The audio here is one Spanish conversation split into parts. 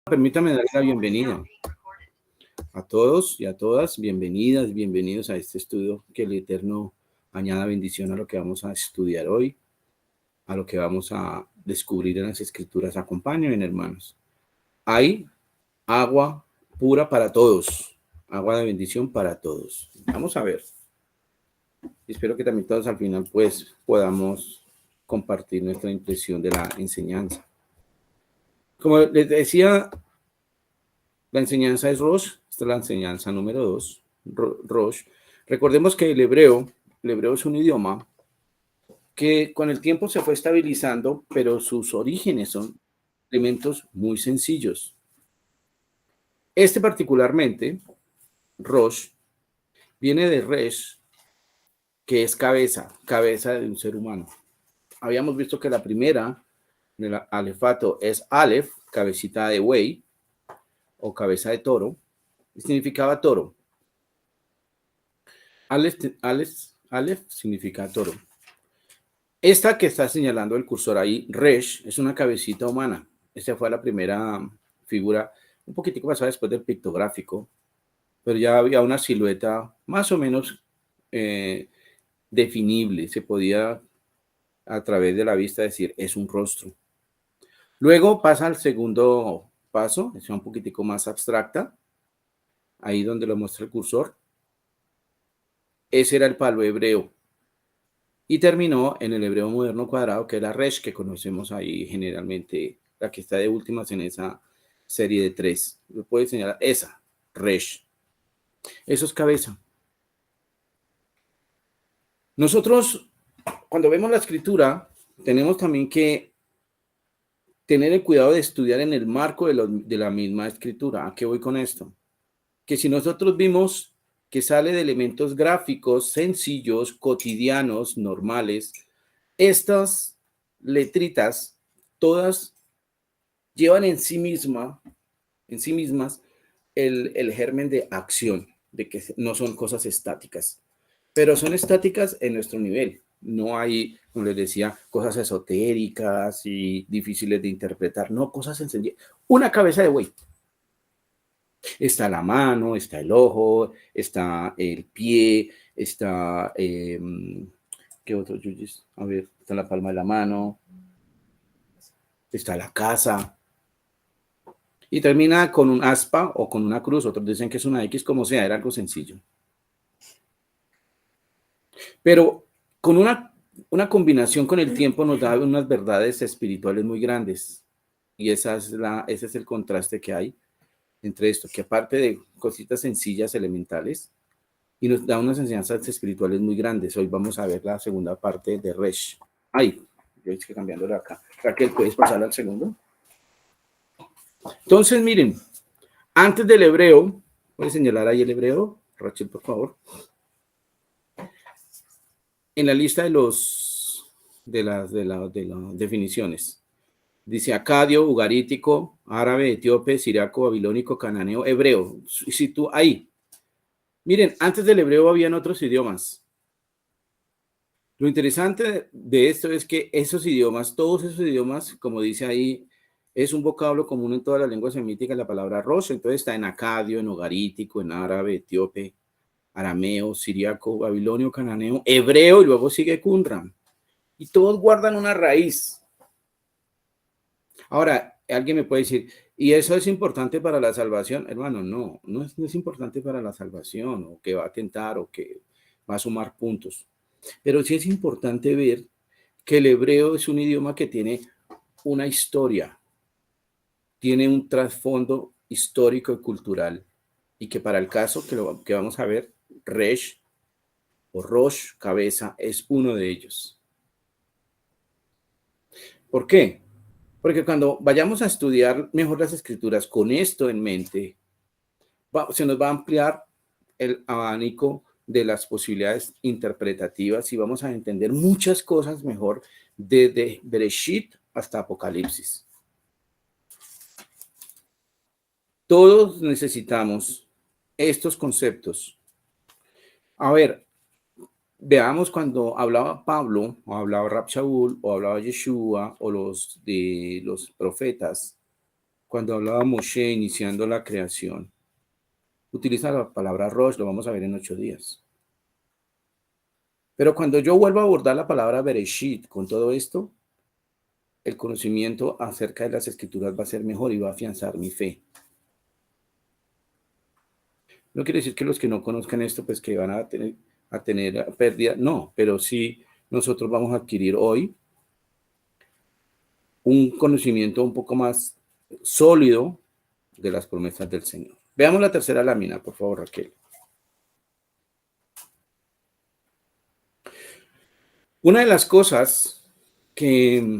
Permítame darle la bienvenida a todos y a todas. Bienvenidas, bienvenidos a este estudio. Que el Eterno añada bendición a lo que vamos a estudiar hoy, a lo que vamos a descubrir en las Escrituras. Acompáñenme, hermanos. Hay agua pura para todos, agua de bendición para todos. Vamos a ver. Espero que también todos al final pues podamos compartir nuestra impresión de la enseñanza. Como les decía, la enseñanza es Rosh. Esta es la enseñanza número 2, Rosh. Recordemos que el hebreo es un idioma que con el tiempo se fue estabilizando, pero sus orígenes son elementos muy sencillos. Este particularmente, Rosh, viene de Resh, que es cabeza de un ser humano. Habíamos visto que la primera del alefato es Aleph, cabecita de buey o cabeza de toro, y significaba toro. Aleph significa toro. Esta que está señalando el cursor ahí, Resh, es una cabecita humana. Esta fue la primera figura, un poquitico pasada después del pictográfico, pero ya había una silueta más o menos definible. Se podía a través de la vista decir, es un rostro. Luego pasa al segundo paso, es un poquitico más abstracta, ahí donde lo muestra el cursor. Ese era el palo hebreo. Y terminó en el hebreo moderno cuadrado, que es la Resh, que conocemos ahí generalmente, la que está de últimas en esa serie de 3. Lo puede señalar esa, Resh. Eso es cabeza. Nosotros, cuando vemos la escritura, tenemos también que tener el cuidado de estudiar en el marco de la misma escritura. ¿A qué voy con esto? Que si nosotros vimos que sale de elementos gráficos sencillos, cotidianos, normales, estas letritas todas llevan en sí mismas el germen de acción, de que no son cosas estáticas, pero son estáticas en nuestro nivel. No hay, como les decía, cosas esotéricas y difíciles de interpretar, no, cosas sencillas. Una cabeza de buey. Está la mano, está el ojo, está el pie, está, ¿qué otro, Yuyis? A ver, está la palma de la mano, está la casa. Y termina con un aspa o con una cruz. Otros dicen que es una X, como sea, era algo sencillo. Pero con una combinación con el tiempo nos da unas verdades espirituales muy grandes. Y ese es el contraste que hay entre esto, que aparte de cositas sencillas, elementales, y nos da unas enseñanzas espirituales muy grandes. Hoy vamos a ver la segunda parte de Resh. Ay, yo estoy cambiándole acá. Raquel, ¿puedes pasar al segundo? Entonces, miren, antes del hebreo, ¿puedes señalar ahí el hebreo, Rachel, por favor? En la lista de las definiciones, dice acadio, ugarítico, árabe, etíope, siriaco, babilónico, cananeo, hebreo. Si tú ahí, miren, antes del hebreo habían otros idiomas. Lo interesante de esto es que esos idiomas, todos esos idiomas, como dice ahí, es un vocablo común en todas las lenguas semíticas, la palabra rosh. Entonces está en acadio, en ugarítico, en árabe, etíope, arameo, siriaco, babilonio, cananeo, hebreo, y luego sigue Qumran. Y todos guardan una raíz. Ahora, alguien me puede decir, ¿y eso es importante para la salvación? Hermano, no es importante para la salvación, o que va a tentar, o que va a sumar puntos. Pero sí es importante ver que el hebreo es un idioma que tiene una historia, tiene un trasfondo histórico y cultural, y que para el caso que vamos a ver, Resh o Rosh, cabeza, es uno de ellos. ¿Por qué? Porque cuando vayamos a estudiar mejor las escrituras con esto en mente, se nos va a ampliar el abanico de las posibilidades interpretativas y vamos a entender muchas cosas mejor desde Bereshit hasta Apocalipsis. Todos necesitamos estos conceptos. A ver, veamos cuando hablaba Pablo, o hablaba Rab Shaul, o hablaba Yeshua, o los profetas. cuando hablaba Moshe iniciando la creación, utiliza la palabra Rosh, lo vamos a ver en 8 días. Pero cuando yo vuelvo a abordar la palabra Bereshit con todo esto, el conocimiento acerca de las escrituras va a ser mejor y va a afianzar mi fe. No quiere decir que los que no conozcan esto, pues que van a tener pérdida, no, pero sí nosotros vamos a adquirir hoy un conocimiento un poco más sólido de las promesas del Señor. Veamos la tercera lámina, por favor, Raquel. Una de las cosas que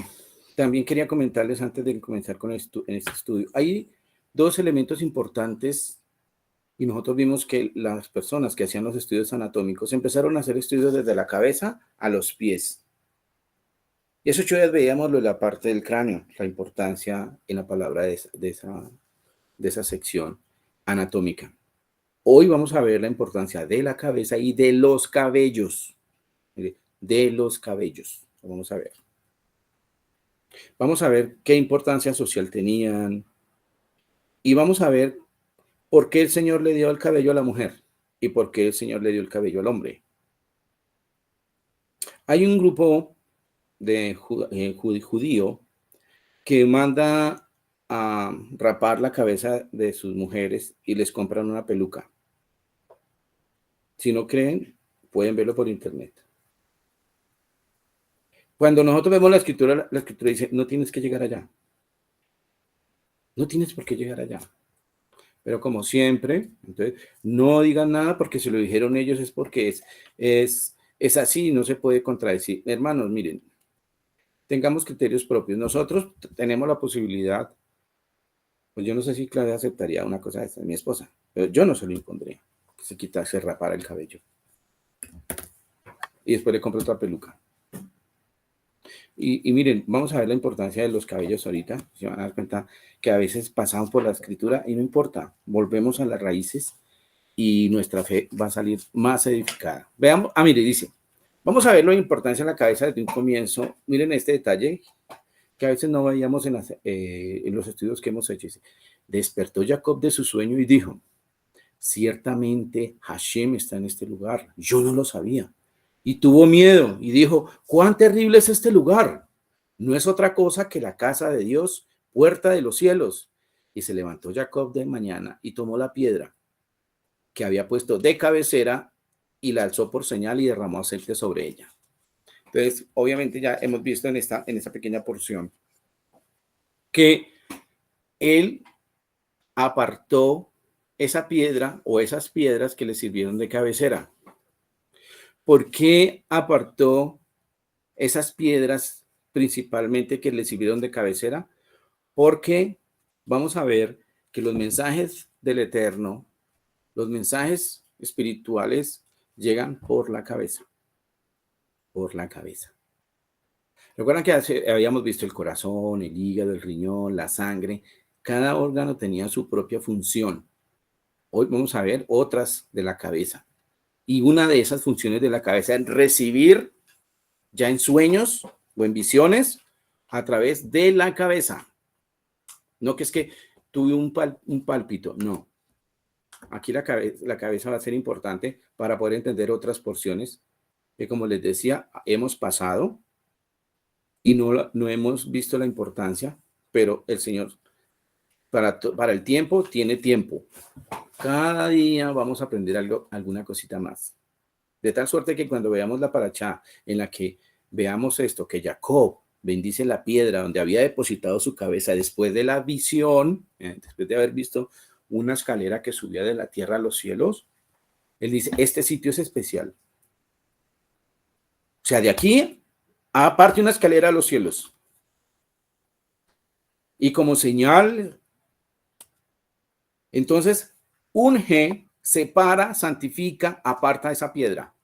también quería comentarles antes de comenzar con este estudio, hay dos elementos importantes y nosotros vimos que las personas que hacían los estudios anatómicos empezaron a hacer estudios desde la cabeza a los pies. Y eso ya veíamos lo de la parte del cráneo, la importancia en la palabra de esa sección anatómica. Hoy vamos a ver la importancia de la cabeza y de los cabellos. De los cabellos. Vamos a ver. Vamos a ver qué importancia social tenían. Y vamos a ver por qué el Señor le dio el cabello a la mujer y por qué el Señor le dio el cabello al hombre. Hay un grupo de judío que manda a rapar la cabeza de sus mujeres y les compran una peluca. Si no creen, pueden verlo por internet. Cuando nosotros vemos la escritura dice, no tienes que llegar allá. No tienes por qué llegar allá. Pero como siempre, entonces, no digan nada porque si lo dijeron ellos es porque es así, no se puede contradecir. Hermanos, miren, tengamos criterios propios. Nosotros tenemos la posibilidad, pues yo no sé si Claudia aceptaría una cosa de esta, mi esposa, pero yo no se lo impondría, que se quitase, rapara el cabello. Y después le compro otra peluca. Y miren, vamos a ver la importancia de los cabellos ahorita. Se van a dar cuenta que a veces pasamos por la escritura y no importa, volvemos a las raíces y nuestra fe va a salir más edificada. Veamos, mire, dice, vamos a ver la importancia de la cabeza desde un comienzo. Miren este detalle que a veces no veíamos en los estudios que hemos hecho. Dice, despertó Jacob de su sueño y dijo, ciertamente Hashem está en este lugar. Yo no lo sabía. Y tuvo miedo y dijo, cuán terrible es este lugar. No es otra cosa que la casa de Dios, puerta de los cielos. Y se levantó Jacob de mañana y tomó la piedra que había puesto de cabecera y la alzó por señal y derramó aceite sobre ella. Entonces, obviamente ya hemos visto en esta pequeña porción que él apartó esa piedra o esas piedras que le sirvieron de cabecera. ¿Por qué apartó esas piedras principalmente que le sirvieron de cabecera? Porque vamos a ver que los mensajes del Eterno, los mensajes espirituales llegan por la cabeza. Por la cabeza. Recuerdan que habíamos visto el corazón, el hígado, el riñón, la sangre. Cada órgano tenía su propia función. Hoy vamos a ver otras de la cabeza. Y una de esas funciones de la cabeza es recibir ya en sueños o en visiones a través de la cabeza. No que es que tuve un pálpito, no. Aquí la cabeza va a ser importante para poder entender otras porciones que, como les decía, hemos pasado y no hemos visto la importancia, pero el Señor para el tiempo tiene tiempo. Cada día vamos a aprender alguna cosita más. De tal suerte que cuando veamos la parashá en la que veamos esto, que Jacob bendice la piedra donde había depositado su cabeza después de la visión, después de haber visto una escalera que subía de la tierra a los cielos, él dice, este sitio es especial. O sea, de aquí, aparte una escalera a los cielos. Y como señal, entonces, unge, separa, santifica, aparta esa piedra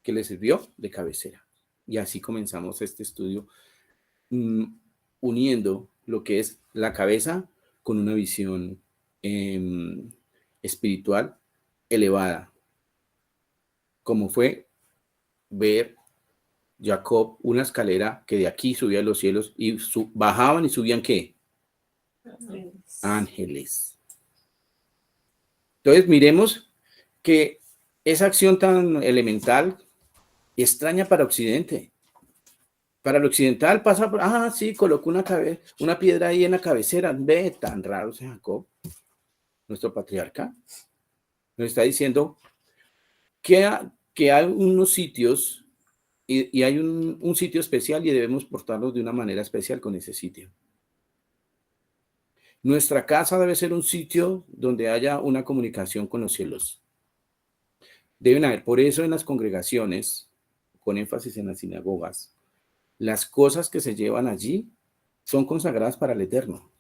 que le sirvió de cabecera. Y así comenzamos este estudio uniendo lo que es la cabeza con una visión espiritual elevada, como fue ver Jacob una escalera que de aquí subía a los cielos y bajaban y subían ¿qué? Ángeles. Entonces, miremos que esa acción tan elemental, extraña para Occidente. Para el occidental pasa por, sí, colocó una piedra ahí en la cabecera. Ve, tan raro ese Jacob, nuestro patriarca. Nos está diciendo que hay unos sitios y hay un sitio especial y debemos portarnos de una manera especial con ese sitio. Nuestra casa debe ser un sitio donde haya una comunicación con los cielos. Deben haber, por eso en las congregaciones, con énfasis en las sinagogas, las cosas que se llevan allí son consagradas para el Eterno.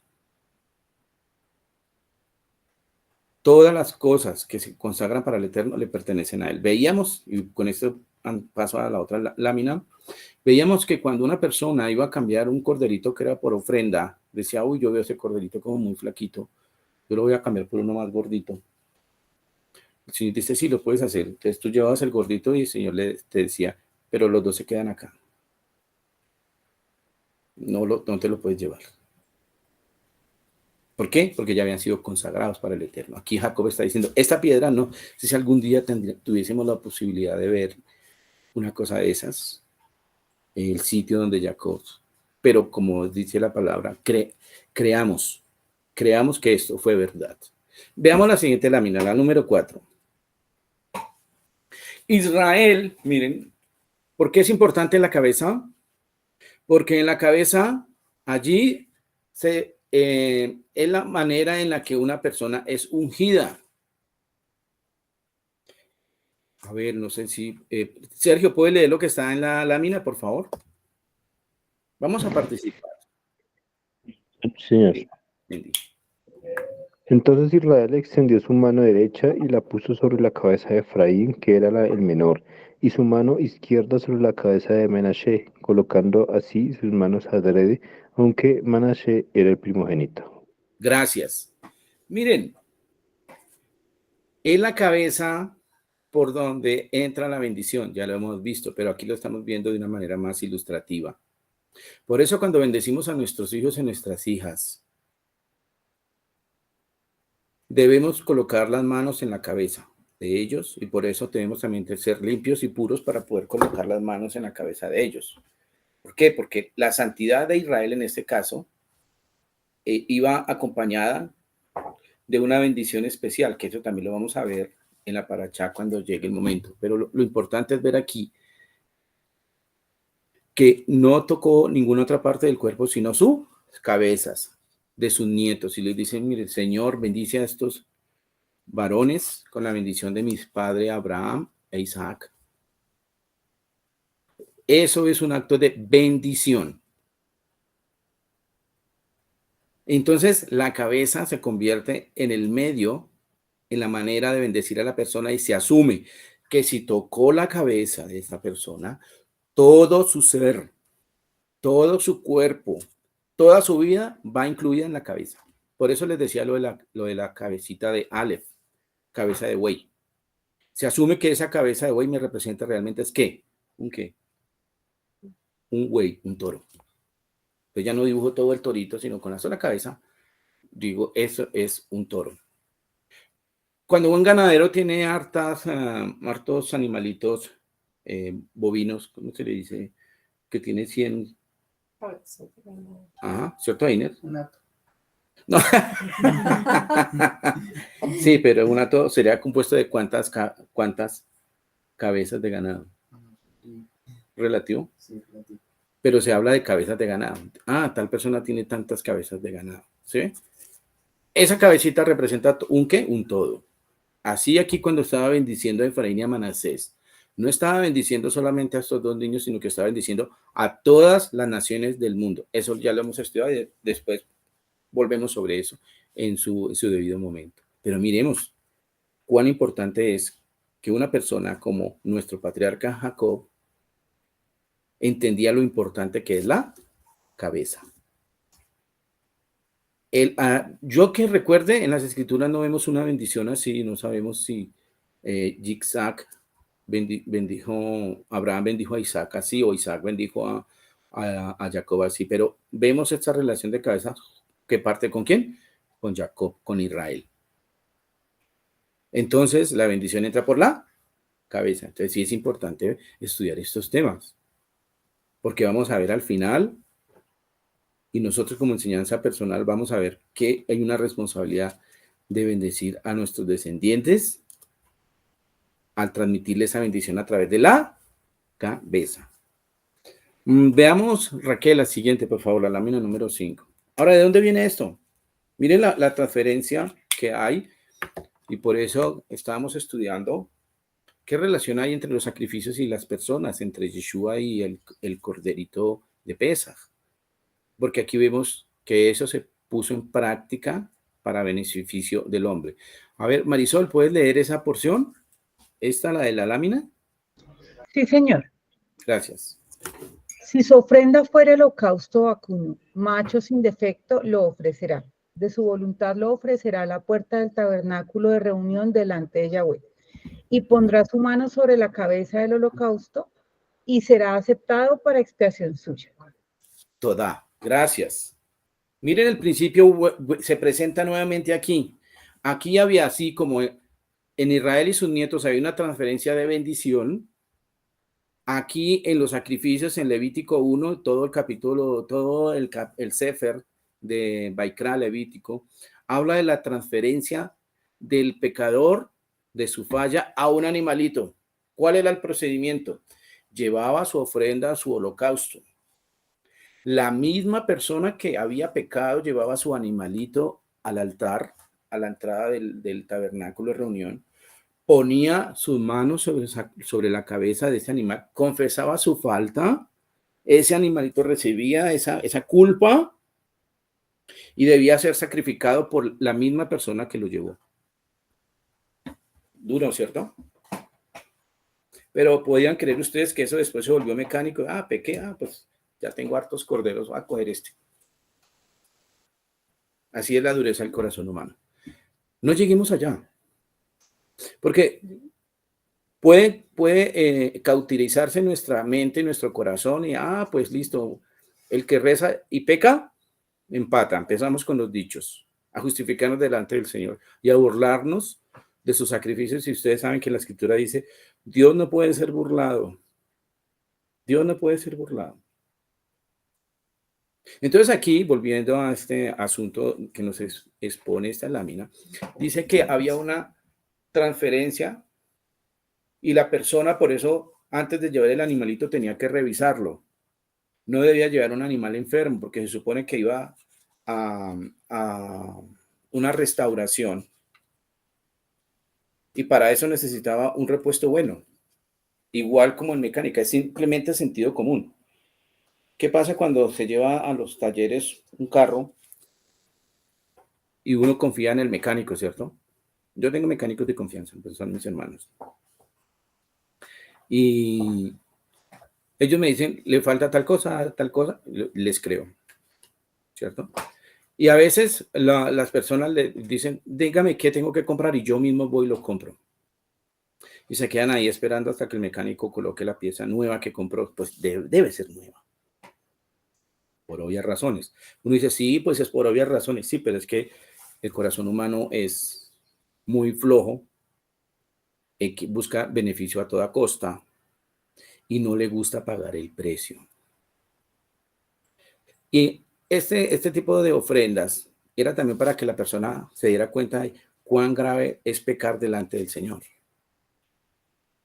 Todas las cosas que se consagran para el Eterno le pertenecen a Él. Veíamos, y con esto paso a la otra lámina, veíamos que cuando una persona iba a cambiar un corderito que era por ofrenda, decía, uy, yo veo ese corderito como muy flaquito, yo lo voy a cambiar por uno más gordito. El Señor dice, sí, lo puedes hacer. Entonces tú llevabas el gordito y el Señor te decía, pero los dos se quedan acá. No te lo puedes llevar. ¿Por qué? Porque ya habían sido consagrados para el Eterno. Aquí Jacob está diciendo, esta piedra no, si algún día tuviésemos la posibilidad de ver una cosa de esas, el sitio donde Jacob, pero como dice la palabra, creamos que esto fue verdad. Veamos la siguiente lámina, la número 4. Israel, miren, ¿por qué es importante la cabeza? Porque en la cabeza, allí es la manera en la que una persona es ungida. A ver, no sé si... Sergio, ¿puede leer lo que está en la lámina, por favor? Vamos a participar. Señor. Sí. Entonces Israel extendió su mano derecha y la puso sobre la cabeza de Efraín, que era el menor, y su mano izquierda sobre la cabeza de Menashe, colocando así sus manos adrede, aunque Menashe era el primogénito. Gracias. Miren, es la cabeza por donde entra la bendición, ya lo hemos visto, pero aquí lo estamos viendo de una manera más ilustrativa. Por eso cuando bendecimos a nuestros hijos y nuestras hijas, debemos colocar las manos en la cabeza de ellos y por eso tenemos también que ser limpios y puros para poder colocar las manos en la cabeza de ellos. ¿Por qué? Porque la santidad de Israel en este caso iba acompañada de una bendición especial, que eso también lo vamos a ver en la paracha cuando llegue el momento. Pero lo importante es ver aquí que no tocó ninguna otra parte del cuerpo, sino sus cabezas de sus nietos. Y les dicen, mire, Señor, bendice a estos varones con la bendición de mis padres Abraham e Isaac. Eso es un acto de bendición. Entonces, la cabeza se convierte en el medio, en la manera de bendecir a la persona y se asume que si tocó la cabeza de esa persona, todo su ser, todo su cuerpo, toda su vida va incluida en la cabeza. Por eso les decía lo de la cabecita de Aleph, cabeza de buey. Se asume que esa cabeza de buey me representa realmente es ¿qué? ¿Un qué? Un buey, un toro. Entonces ya no dibujo todo el torito, sino con la sola cabeza, digo, eso es un toro. Cuando un ganadero tiene hartos animalitos bovinos, ¿cómo se le dice? Que tiene 100. Ajá, ¿cierto, Ainer? No. Sí, pero un hato sería compuesto de cuántas cabezas de ganado. ¿Relativo? Sí, relativo. Pero se habla de cabezas de ganado. Tal persona tiene tantas cabezas de ganado. ¿Sí? Esa cabecita representa un ¿qué? Un todo. Así aquí cuando estaba bendiciendo a Efraín y a Manasés, no estaba bendiciendo solamente a estos dos niños, sino que estaba bendiciendo a todas las naciones del mundo. Eso ya lo hemos estudiado y después volvemos sobre eso en su debido momento. Pero miremos cuán importante es que una persona como nuestro patriarca Jacob entendía lo importante que es la cabeza. Yo que recuerde, en las escrituras no vemos una bendición así, no sabemos si Isaac bendijo, Abraham bendijo a Isaac así, o Isaac bendijo a Jacob así, pero vemos esta relación de cabeza ¿Qué parte con quién? Con Jacob, con Israel. Entonces, la bendición entra por la cabeza. Entonces, sí es importante estudiar estos temas, porque vamos a ver al final, y nosotros como enseñanza personal vamos a ver que hay una responsabilidad de bendecir a nuestros descendientes al transmitirle esa bendición a través de la cabeza. Veamos, Raquel, la siguiente, por favor, la lámina número 5. Ahora, ¿de dónde viene esto? Miren la transferencia que hay, y por eso estábamos estudiando qué relación hay entre los sacrificios y las personas, entre Yeshua y el corderito de Pesaj. Porque aquí vemos que eso se puso en práctica para beneficio del hombre. A ver, Marisol, ¿puedes leer esa porción? ¿Esta, la de la lámina? Sí, señor. Gracias. Si su ofrenda fuera el holocausto vacuno, macho sin defecto, lo ofrecerá. De su voluntad lo ofrecerá a la puerta del tabernáculo de reunión delante de Yahweh. Y pondrá su mano sobre la cabeza del holocausto y será aceptado para expiación suya. Toda. Gracias. Miren, el principio se presenta nuevamente aquí. Aquí había así como en Israel y sus nietos había una transferencia de bendición. Aquí en los sacrificios en Levítico 1, todo el capítulo, todo el Sefer de Baikra Levítico, habla de la transferencia del pecador de su falla a un animalito. ¿Cuál era el procedimiento? Llevaba su ofrenda, su holocausto. La misma persona que había pecado llevaba su animalito al altar, a la entrada del tabernáculo de reunión, ponía sus manos sobre la cabeza de ese animal, confesaba su falta, ese animalito recibía esa culpa y debía ser sacrificado por la misma persona que lo llevó. Duro, ¿cierto? Pero podían creer ustedes que eso después se volvió mecánico. Pequé, pues ya tengo hartos corderos, voy a coger este. Así es la dureza del corazón humano. No lleguemos allá. Porque puede cauterizarse nuestra mente, nuestro corazón y, pues listo, el que reza y peca, empata. Empezamos con los dichos, a justificarnos delante del Señor y a burlarnos de sus sacrificios. Y ustedes saben que la Escritura dice, Dios no puede ser burlado. Dios no puede ser burlado. Entonces aquí, volviendo a este asunto que nos expone esta lámina, dice que había una transferencia y la persona, por eso, antes de llevar el animalito tenía que revisarlo. No debía llevar un animal enfermo porque se supone que iba a una restauración y para eso necesitaba un repuesto bueno. Igual como en mecánica, es simplemente sentido común. ¿Qué pasa cuando se lleva a los talleres un carro y uno confía en el mecánico, cierto? Yo tengo mecánicos de confianza, pues son mis hermanos. Y ellos me dicen, le falta tal cosa, les creo, ¿cierto? Y a veces las personas le dicen, dígame qué tengo que comprar y yo mismo voy y lo compro. Y se quedan ahí esperando hasta que el mecánico coloque la pieza nueva que compró. Pues debe ser nueva. Por obvias razones. Uno dice, sí, pues es por obvias razones. Sí, pero es que el corazón humano es muy flojo, que busca beneficio a toda costa y no le gusta pagar el precio. Y este tipo de ofrendas era también para que la persona se diera cuenta de cuán grave es pecar delante del Señor.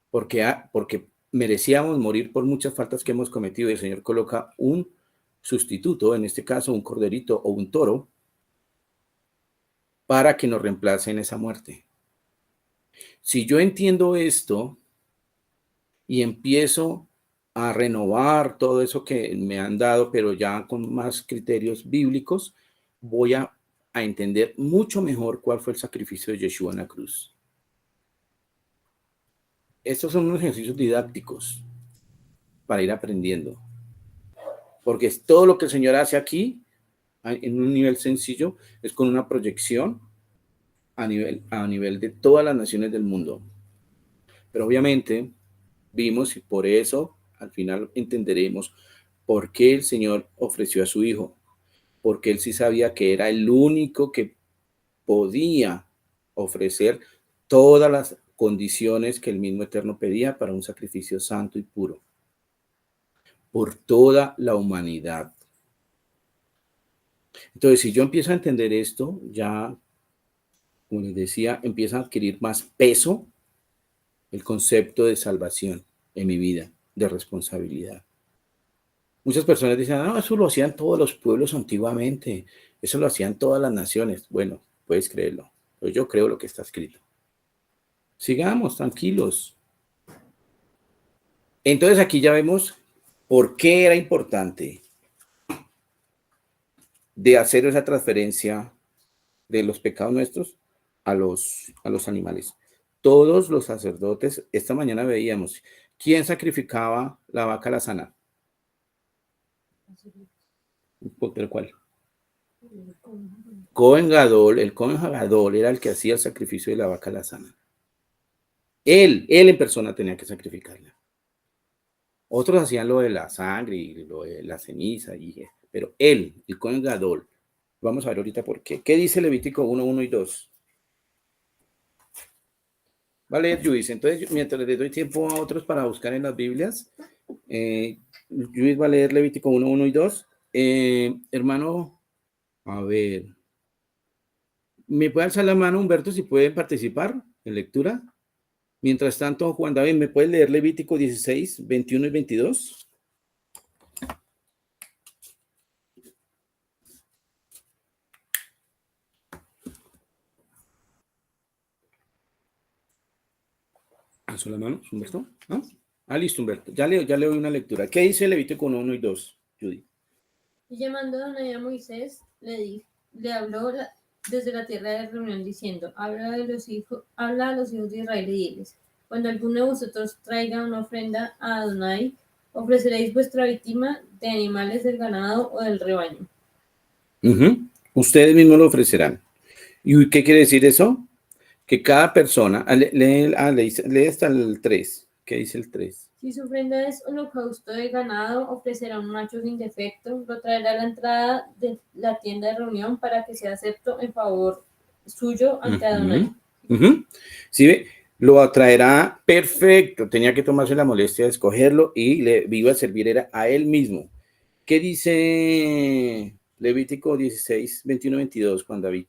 Porque merecíamos morir por muchas faltas que hemos cometido y el Señor coloca un sustituto, en este caso un corderito o un toro, para que nos reemplace en esa muerte. Si yo entiendo esto y empiezo a renovar todo eso que me han dado, pero ya con más criterios bíblicos, voy a entender mucho mejor cuál fue el sacrificio de Yeshua en la cruz. Estos son unos ejercicios didácticos para ir aprendiendo, porque todo lo que el Señor hace aquí, en un nivel sencillo, es con una proyección a nivel de todas las naciones del mundo. Pero obviamente vimos y por eso al final entenderemos por qué el Señor ofreció a su Hijo. porque él sí sabía que era el único que podía ofrecer todas las condiciones que el mismo Eterno pedía para un sacrificio santo y puro por toda la humanidad. Entonces, si yo empiezo a entender esto, ya, como les decía, empieza a adquirir más peso el concepto de salvación en mi vida, de responsabilidad. Muchas personas dicen, no, eso lo hacían todos los pueblos antiguamente, eso lo hacían todas las naciones. Bueno, puedes creerlo, pero yo creo lo que está escrito. Sigamos tranquilos. Entonces aquí ya vemos por qué era importante de hacer esa transferencia de los pecados nuestros a los animales. Todos los sacerdotes, esta mañana veíamos, ¿quién sacrificaba la vaca alazana? ¿Pero cuál? Cohen Gadol, el Cohen Gadol era el que hacía el sacrificio de la vaca alazana. Él en persona tenía que sacrificarla. Otros hacían lo de la sangre y lo de la ceniza, pero él, el Cohen Gadol, vamos a ver ahorita por qué. ¿Qué dice Levítico 1, 1 y 2? Va a leer Luis. Entonces, mientras les doy tiempo a otros para buscar en las Biblias, Luis va a leer Levítico 1, 1 y 2. Hermano, a ver, ¿me puede alzar la mano, Humberto, si pueden participar en lectura? Mientras tanto, Juan David, ¿me puede leer Levítico 16, 21 y 22? ¿Alzó la mano, Humberto? ¿Ah? Listo, Humberto. Ya le doy una lectura. ¿Qué dice Levítico 1, 1 y 2, Judy? Y llamando Adonai a Moisés, le habló desde la tierra de reunión diciendo, habla a los hijos de Israel y diles, cuando alguno de vosotros traiga una ofrenda a Adonai, ofreceréis vuestra víctima de animales del ganado o del rebaño. Ustedes mismos lo ofrecerán. ¿Y qué quiere decir eso? Que cada persona, lee hasta el 3. ¿Qué dice el 3? Si su ofrenda es holocausto de ganado, ofrecerá un macho sin defecto, lo traerá a la entrada de la tienda de reunión para que sea acepto en favor suyo ante Adonai. ¿Sí ve? Lo traerá perfecto. Tenía que tomarse la molestia de escogerlo y le iba a servir era a él mismo. ¿Qué dice Levítico 16, 21, 22, Juan David?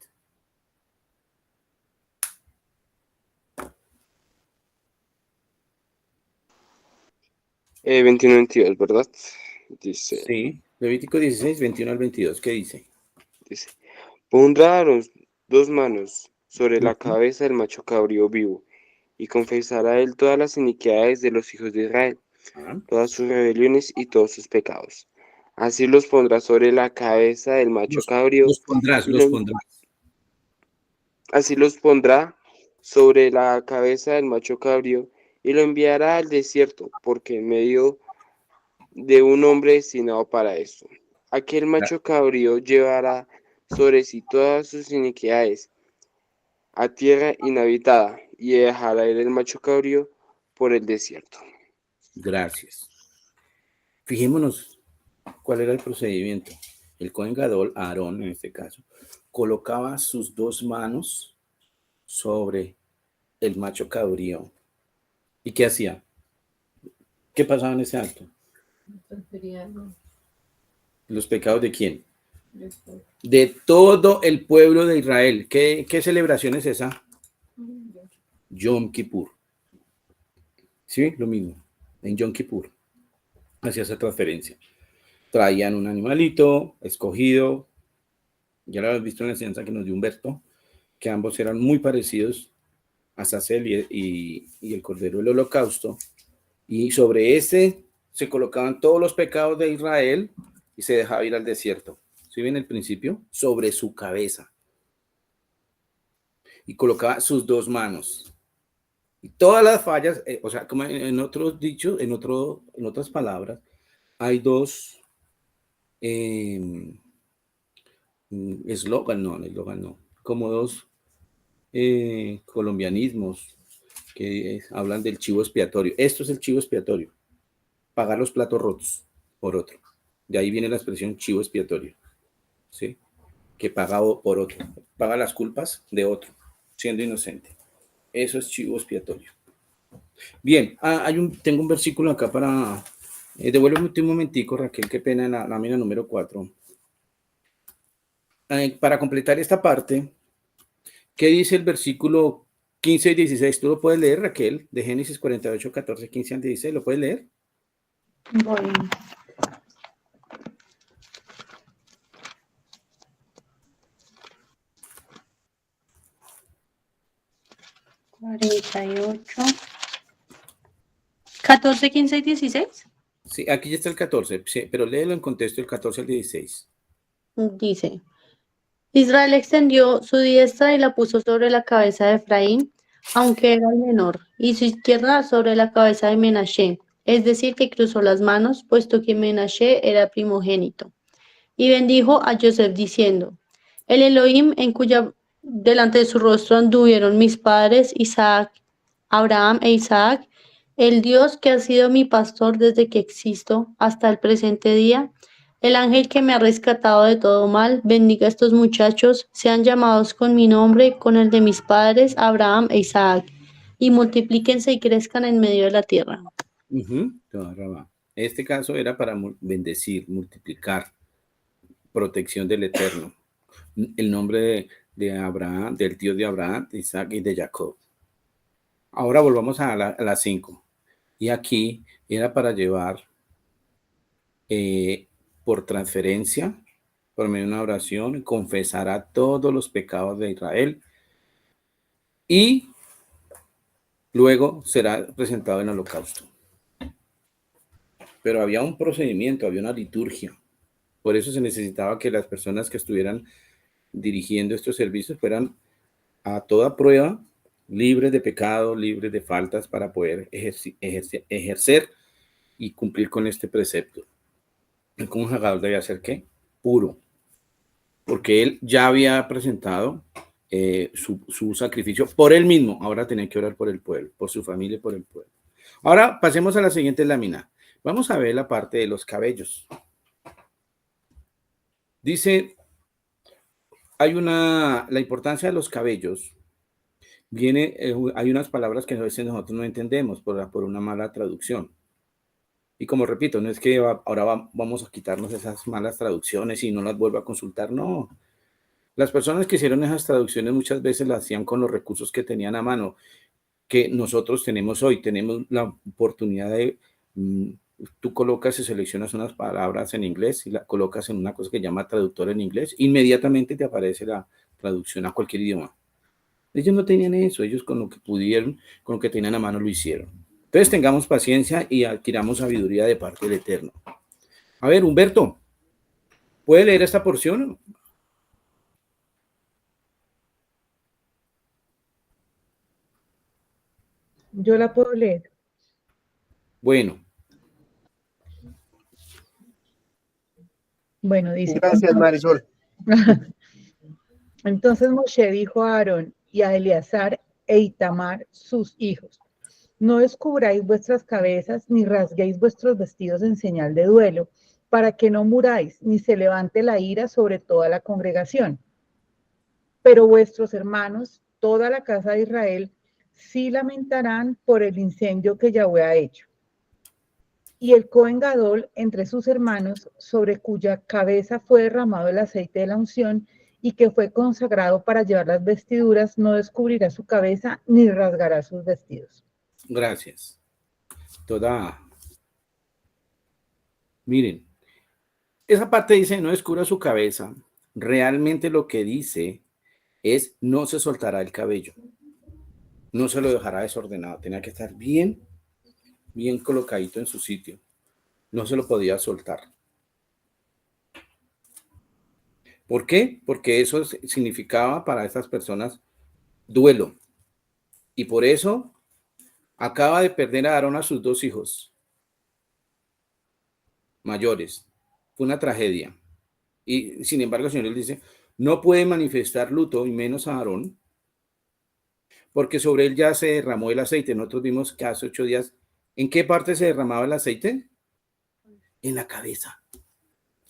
21-22, ¿verdad? Dice, Sí, Levítico 16, 21 al 22. ¿Qué dice? dice, pondrá Aarón 2 manos sobre la cabeza del macho cabrío vivo, y confesará él todas las iniquidades de los hijos de Israel, todas sus rebeliones y todos sus pecados. Así los pondrá sobre la cabeza del macho cabrío. Los pondrás. Así los pondrá sobre la cabeza del macho cabrío y lo enviará al desierto, porque en medio de un hombre destinado para esto. Aquel macho cabrío llevará sobre sí todas sus iniquidades a tierra inhabitada y dejará ir el macho cabrío por el desierto. Gracias. Fijémonos cuál era el procedimiento. El Cohen Gadol, Aarón en este caso, colocaba sus 2 manos sobre el macho cabrío. ¿Y qué hacía? ¿Qué pasaba en ese acto? ¿Los pecados de quién? De todo el pueblo de Israel. ¿Qué celebración es esa? Yom Kippur. Sí, lo mismo. En Yom Kippur hacía esa transferencia. Traían un animalito escogido. Ya lo habéis visto en la enseñanza que nos dio Humberto, que ambos eran muy parecidos a Sacel y el Cordero del Holocausto. Y sobre ese se colocaban todos los pecados de Israel y se dejaba ir al desierto. ¿Sí ven el principio? Sobre su cabeza. Y colocaba sus 2 manos. Y todas las fallas, o sea, como en otros dichos, en otras palabras, hay 2 eslogan no, como 2 colombianismos que hablan del chivo expiatorio. Esto es el chivo expiatorio. Pagar los platos rotos por otro. De ahí viene la expresión chivo expiatorio. ¿sí? Que paga por otro, paga las culpas de otro, siendo inocente. Eso es chivo expiatorio. Bien, tengo un versículo acá para... devuélveme un momentico, Raquel, qué pena, en la lámina número 4. Para completar esta parte, ¿qué dice el versículo 15 y 16? ¿Tú lo puedes leer, Raquel? De Génesis 48, 14, 15 al 16, ¿lo puedes leer? Voy. ¿48? ¿14, 15 y 16? Sí, aquí ya está el 14, sí, pero léelo en contexto el 14 al 16. Dice, Israel extendió su diestra y la puso sobre la cabeza de Efraín, aunque era el menor, y su izquierda sobre la cabeza de Menashe, es decir, que cruzó las manos, puesto que Menashe era primogénito. Y bendijo a Joseph diciendo, el Elohim en cuya delante de su rostro anduvieron mis padres, Isaac, Abraham e Isaac, el Dios que ha sido mi pastor desde que existo hasta el presente día, el ángel que me ha rescatado de todo mal, bendiga a estos muchachos, sean llamados con mi nombre, con el de mis padres, Abraham e Isaac, y multiplíquense y crezcan en medio de la tierra. Este caso era para bendecir, multiplicar, protección del Eterno. El nombre de Abraham, del Dios de Abraham, de Isaac y de Jacob. Ahora volvamos a las 5. Y aquí era para llevar por transferencia, por medio de una oración, confesará todos los pecados de Israel y luego será presentado en holocausto. Pero había un procedimiento, había una liturgia. Por eso se necesitaba que las personas que estuvieran dirigiendo estos servicios fueran a toda prueba libres de pecado, libres de faltas para poder ejercer y cumplir con este precepto. El conjugador debía ser ¿qué? Puro, porque él ya había presentado su sacrificio por él mismo. Ahora tenía que orar por el pueblo, por su familia y por el pueblo. Ahora pasemos a la siguiente lámina. Vamos a ver la parte de los cabellos. Dice, la importancia de los cabellos. Hay unas palabras que a veces nosotros no entendemos por una mala traducción. Y como repito, no es que ahora vamos a quitarnos esas malas traducciones y no las vuelva a consultar, no. Las personas que hicieron esas traducciones muchas veces las hacían con los recursos que tenían a mano, que nosotros tenemos hoy. Tenemos la oportunidad de, tú colocas y seleccionas unas palabras en inglés y la colocas en una cosa que se llama traductor en inglés, inmediatamente te aparece la traducción a cualquier idioma. Ellos no tenían eso, ellos con lo que pudieron, con lo que tenían a mano lo hicieron. Entonces tengamos paciencia y adquiramos sabiduría de parte del Eterno. A ver, Humberto, ¿puede leer esta porción? Yo la puedo leer. Bueno. Bueno, dice. Gracias, Marisol. Entonces Moshe dijo a Aarón y a Eleazar e Itamar, sus hijos, no descubráis vuestras cabezas ni rasguéis vuestros vestidos en señal de duelo, para que no muráis ni se levante la ira sobre toda la congregación. Pero vuestros hermanos, toda la casa de Israel, sí lamentarán por el incendio que Yahweh ha hecho. Y el Cohen Gadol entre sus hermanos, sobre cuya cabeza fue derramado el aceite de la unción y que fue consagrado para llevar las vestiduras, no descubrirá su cabeza ni rasgará sus vestidos. Gracias. Miren, esa parte dice no descubra su cabeza. Realmente lo que dice es no se soltará el cabello. No se lo dejará desordenado. Tenía que estar bien colocadito en su sitio. No se lo podía soltar. ¿Por qué? Porque eso significaba para estas personas duelo. Y por eso acaba de perder a Aarón a sus 2 hijos mayores. Fue una tragedia. Y sin embargo el Señor les dice, no puede manifestar luto, y menos a Aarón, porque sobre él ya se derramó el aceite. Nosotros vimos que hace 8 días, ¿en qué parte se derramaba el aceite? En la cabeza,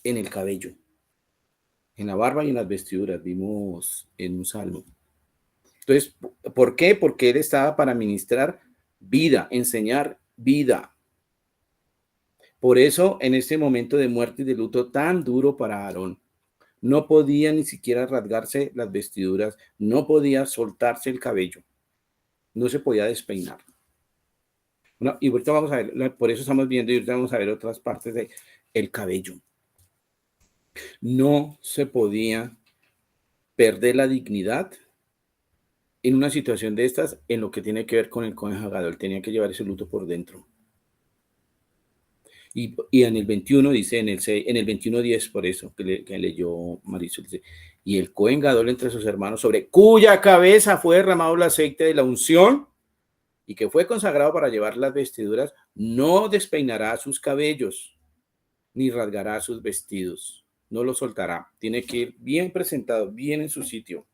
en el cabello. En la barba y en las vestiduras, vimos en un salmo. Entonces, ¿por qué? Porque él estaba para ministrar vida, enseñar vida. Por eso, en este momento de muerte y de luto tan duro para Aarón, no podía ni siquiera rasgarse las vestiduras, no podía soltarse el cabello, no se podía despeinar. No, y ahorita vamos a ver, por eso estamos viendo y ahorita vamos a ver otras partes del cabello. No se podía perder la dignidad en una situación de estas en lo que tiene que ver con el Cohen Hagadol. Tenía que llevar ese luto por dentro. Y en el 21 dice, en el 21:10, por eso que leyó Marisol, dice, y el Cohen Gadol entre sus hermanos, sobre cuya cabeza fue derramado el aceite de la unción y que fue consagrado para llevar las vestiduras, no despeinará sus cabellos, ni rasgará sus vestidos, no lo soltará. Tiene que ir bien presentado, bien en su sitio.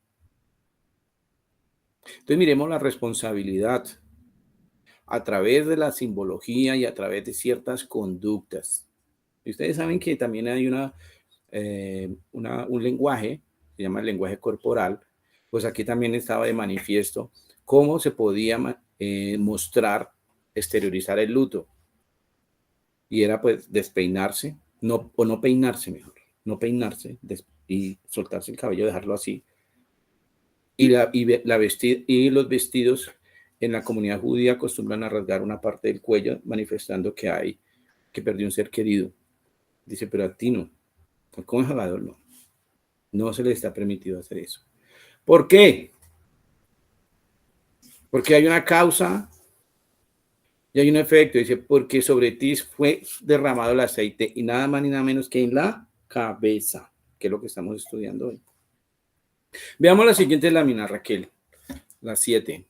Entonces miremos la responsabilidad a través de la simbología y a través de ciertas conductas. Y ustedes saben que también hay un lenguaje, se llama el lenguaje corporal, pues aquí también estaba de manifiesto cómo se podía mostrar, exteriorizar el luto. Y era pues despeinarse, o no peinarse mejor, no peinarse y soltarse el cabello, dejarlo así. Y los vestidos en la comunidad judía acostumbran a rasgar una parte del cuello, manifestando que perdió un ser querido. Dice, pero a ti no, al Cohen Hagadol no se le está permitido hacer eso. ¿Por qué? Porque hay una causa y hay un efecto. Dice, porque sobre ti fue derramado el aceite y nada más ni nada menos que en la cabeza, que es lo que estamos estudiando hoy. Veamos la siguiente lámina, Raquel, la 7.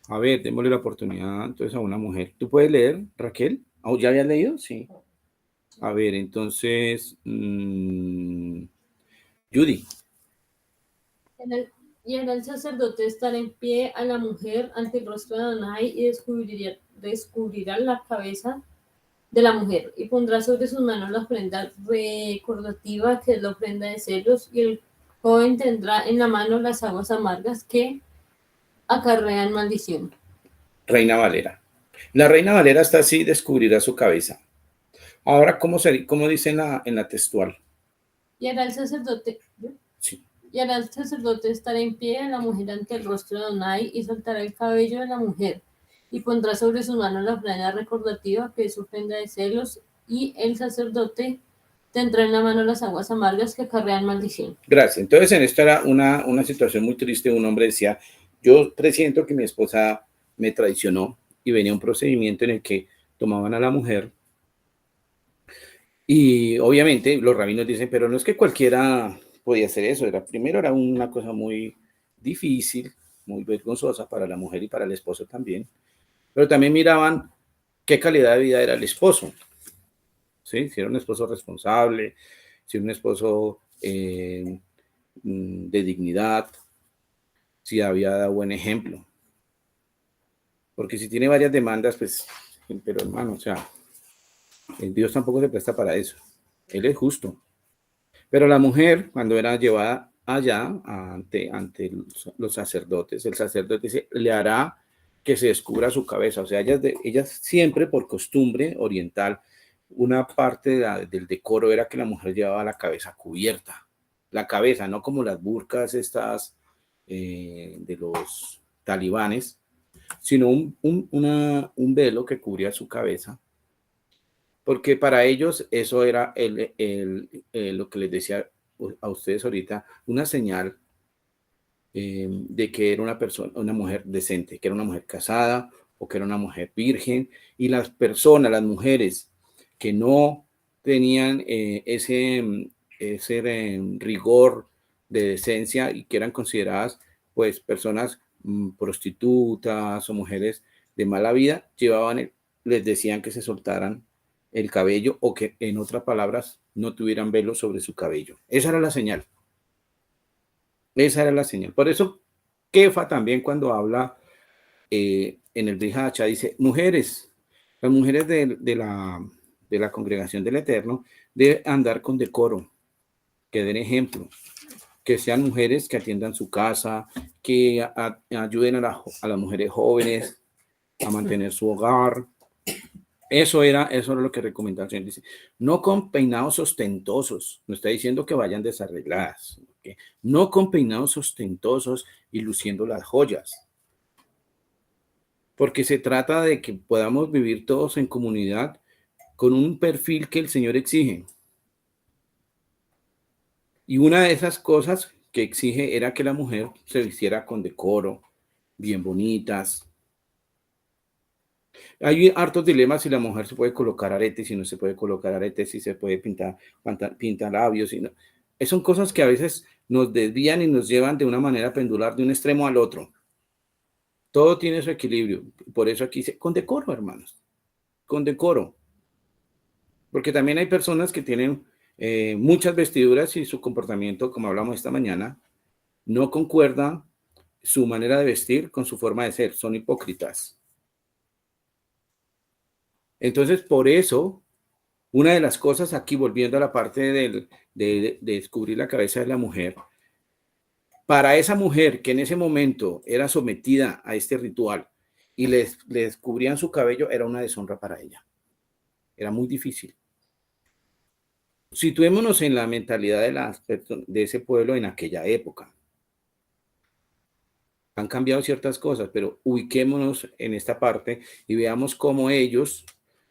A ver, démosle la oportunidad entonces a una mujer. ¿Tú puedes leer, Raquel? ¿Oh, ya habías leído? Sí. A ver, entonces, Judy. Y hará el sacerdote estar en pie a la mujer ante el rostro de Adonai y descubrirá la cabeza de la mujer y pondrá sobre sus manos la ofrenda recordativa, que es la ofrenda de celos, y el joven tendrá en la mano las aguas amargas que acarrean maldición. Reina Valera. La Reina Valera está así, descubrirá su cabeza. Ahora, ¿cómo dice en la textual? Y hará el sacerdote... Sí. Y hará el sacerdote estar en pie a la mujer ante el rostro de Adonai y soltará el cabello de la mujer y pondrá sobre su mano la ofrenda recordativa, que es su ofrenda de celos, y el sacerdote tendrá en la mano las aguas amargas que acarrean maldición. Gracias. Entonces, en esto era una situación muy triste. Un hombre decía, yo presiento que mi esposa me traicionó, y venía un procedimiento en el que tomaban a la mujer y obviamente los rabinos dicen, pero no es que cualquiera podía hacer eso. Primero era una cosa muy difícil, muy vergonzosa para la mujer y para el esposo también, pero también miraban qué calidad de vida era el esposo, ¿sí? Si era un esposo responsable, si era un esposo de dignidad, si había dado buen ejemplo. Porque si tiene varias demandas, pues, pero hermano, o sea, Dios tampoco se presta para eso. Él es justo. Pero la mujer, cuando era llevada allá ante los sacerdotes, el sacerdote le hará que se descubra su cabeza. O sea, ellas siempre por costumbre oriental, una parte del decoro era que la mujer llevaba la cabeza cubierta. La cabeza, no como las burkas estas de los talibanes, sino un velo que cubría su cabeza, porque para ellos eso era lo que les decía a ustedes ahorita, una señal de que era una mujer decente, que era una mujer casada o que era una mujer virgen, y las mujeres que no tenían ese rigor de decencia y que eran consideradas pues personas prostitutas o mujeres de mala vida, les decían que se soltaran el cabello o que, en otras palabras, no tuvieran velo sobre su cabello. Esa era la señal. Esa era la señal. Por eso, Kefa también cuando habla en el Brit Hadashah dice, mujeres, las mujeres de la congregación del Eterno deben andar con decoro. que den ejemplo, que sean mujeres que atiendan su casa, que ayuden a las mujeres jóvenes a mantener su hogar. Eso era lo que recomendaba el Señor. Dice, no con peinados ostentosos, no está diciendo que vayan desarregladas, ¿okay? No con peinados ostentosos y luciendo las joyas, porque se trata de que podamos vivir todos en comunidad con un perfil que el Señor exige. Y una de esas cosas que exige era que la mujer se vistiera con decoro, bien bonitas. Hay hartos dilemas si la mujer se puede colocar aretes, si no se puede colocar aretes, si se puede pintar labios. Si no. Son cosas que a veces nos desvían y nos llevan de una manera pendular de un extremo al otro. Todo tiene su equilibrio. Por eso aquí dice, con decoro, hermanos. Con decoro. Porque también hay personas que tienen muchas vestiduras y su comportamiento, como hablamos esta mañana, no concuerda su manera de vestir con su forma de ser. Son hipócritas. Entonces, por eso, una de las cosas aquí, volviendo a la parte de descubrir la cabeza de la mujer, para esa mujer que en ese momento era sometida a este ritual y le descubrían su cabello, era una deshonra para ella. Era muy difícil. Situémonos en la mentalidad de ese pueblo en aquella época. Han cambiado ciertas cosas, pero ubiquémonos en esta parte y veamos cómo ellos,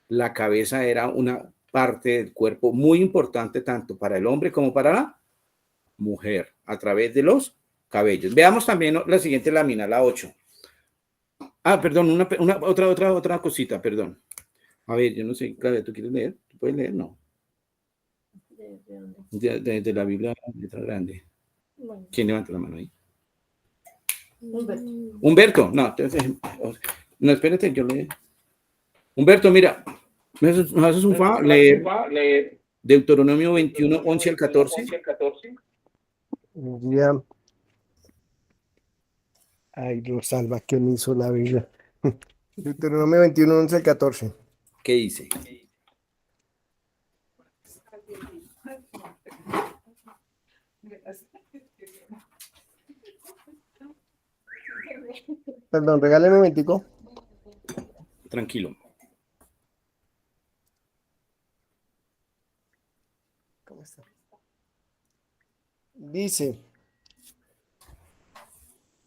la cabeza era una parte del cuerpo muy importante tanto para el hombre como para la mujer, a través de los cabellos. Veamos también la siguiente lámina, la 8. Perdón, otra cosita, perdón. A ver, yo no sé, Claudia, ¿tú quieres leer? ¿Tú puedes leer? No. De la Biblia, letra grande. Bueno. ¿Quién levanta la mano ahí? Humberto. Humberto, no, entonces, no, espérate, yo leo. Humberto, mira, ¿me haces un favor? Leer Deuteronomio 21, 11 al 14. Ya. Ay, Rosalba, ¿quién hizo la Biblia? Deuteronomio 21, 11 al 14. ¿Qué dice? Perdón, regáleme un momentico. Tranquilo. ¿Cómo está? Dice,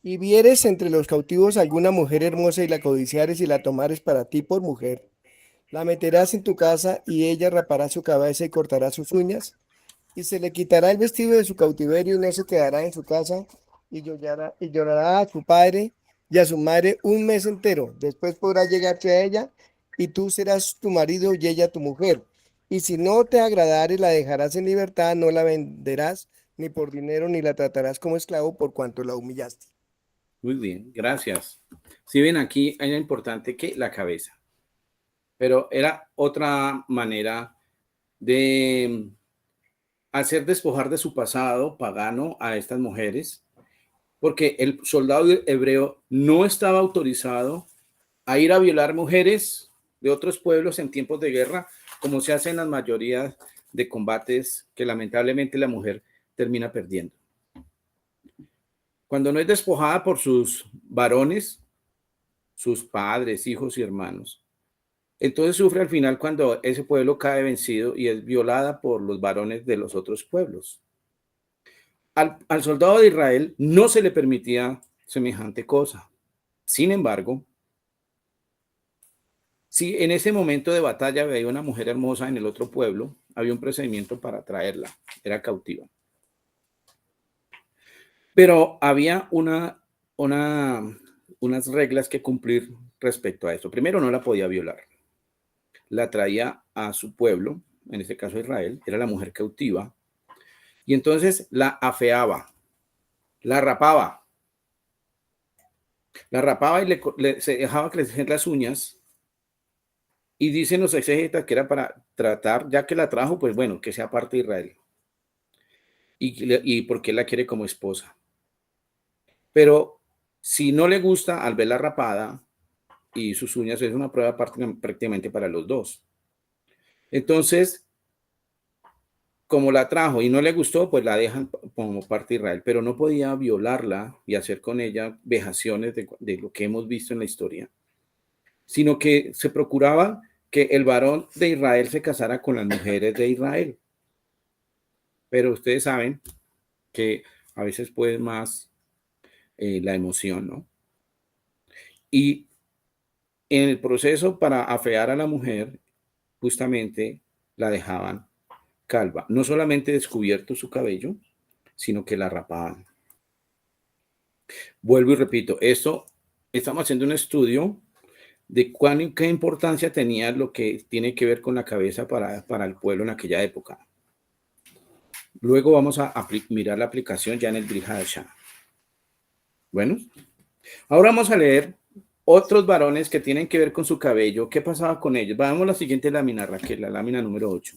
y vieres entre los cautivos alguna mujer hermosa y la codiciares y la tomares para ti por mujer, la meterás en tu casa y ella rapará su cabeza y cortará sus uñas y se le quitará el vestido de su cautiverio y no se quedará en su casa y llorará a su padre y a su madre un mes entero. Después podrá llegarte a ella y tú serás tu marido y ella tu mujer. Y si no te agradare, la dejarás en libertad, no la venderás ni por dinero ni la tratarás como esclavo por cuanto la humillaste. Muy bien, gracias. Si ven aquí, era importante que la cabeza, pero era otra manera de hacer despojar de su pasado pagano a estas mujeres, porque el soldado hebreo no estaba autorizado a ir a violar mujeres de otros pueblos en tiempos de guerra, como se hace en las mayorías de combates que lamentablemente la mujer termina perdiendo. Cuando no es despojada por sus varones, sus padres, hijos y hermanos, entonces sufre al final cuando ese pueblo cae vencido y es violada por los varones de los otros pueblos. Al soldado de Israel no se le permitía semejante cosa. Sin embargo, si en ese momento de batalla veía una mujer hermosa en el otro pueblo, había un procedimiento para traerla, era cautiva. Pero había unas reglas que cumplir respecto a eso. Primero, no la podía violar. La traía a su pueblo, en este caso Israel, era la mujer cautiva, y entonces la afeaba, la rapaba y se dejaba crecer las uñas, y dicen los exégetas que era para tratar, ya que la trajo, pues bueno, que sea parte de Israel, y porque la quiere como esposa. Pero si no le gusta al verla rapada y sus uñas, es una prueba prácticamente para los dos. Entonces, como la trajo y no le gustó, pues la dejan como parte de Israel, pero no podía violarla y hacer con ella vejaciones de lo que hemos visto en la historia, sino que se procuraba que el varón de Israel se casara con las mujeres de Israel. Pero ustedes saben que a veces puede más la emoción, ¿no? Y en el proceso para afear a la mujer, justamente la dejaban calva. No solamente descubierto su cabello, sino que la rapaban. Vuelvo y repito, esto estamos haciendo un estudio de qué importancia tenía lo que tiene que ver con la cabeza para el pueblo en aquella época. Luego vamos a mirar la aplicación ya en el Brit Hadashah. Bueno, ahora vamos a leer otros varones que tienen que ver con su cabello. ¿Qué pasaba con ellos? Vamos a la siguiente lámina, Raquel, la lámina número 8.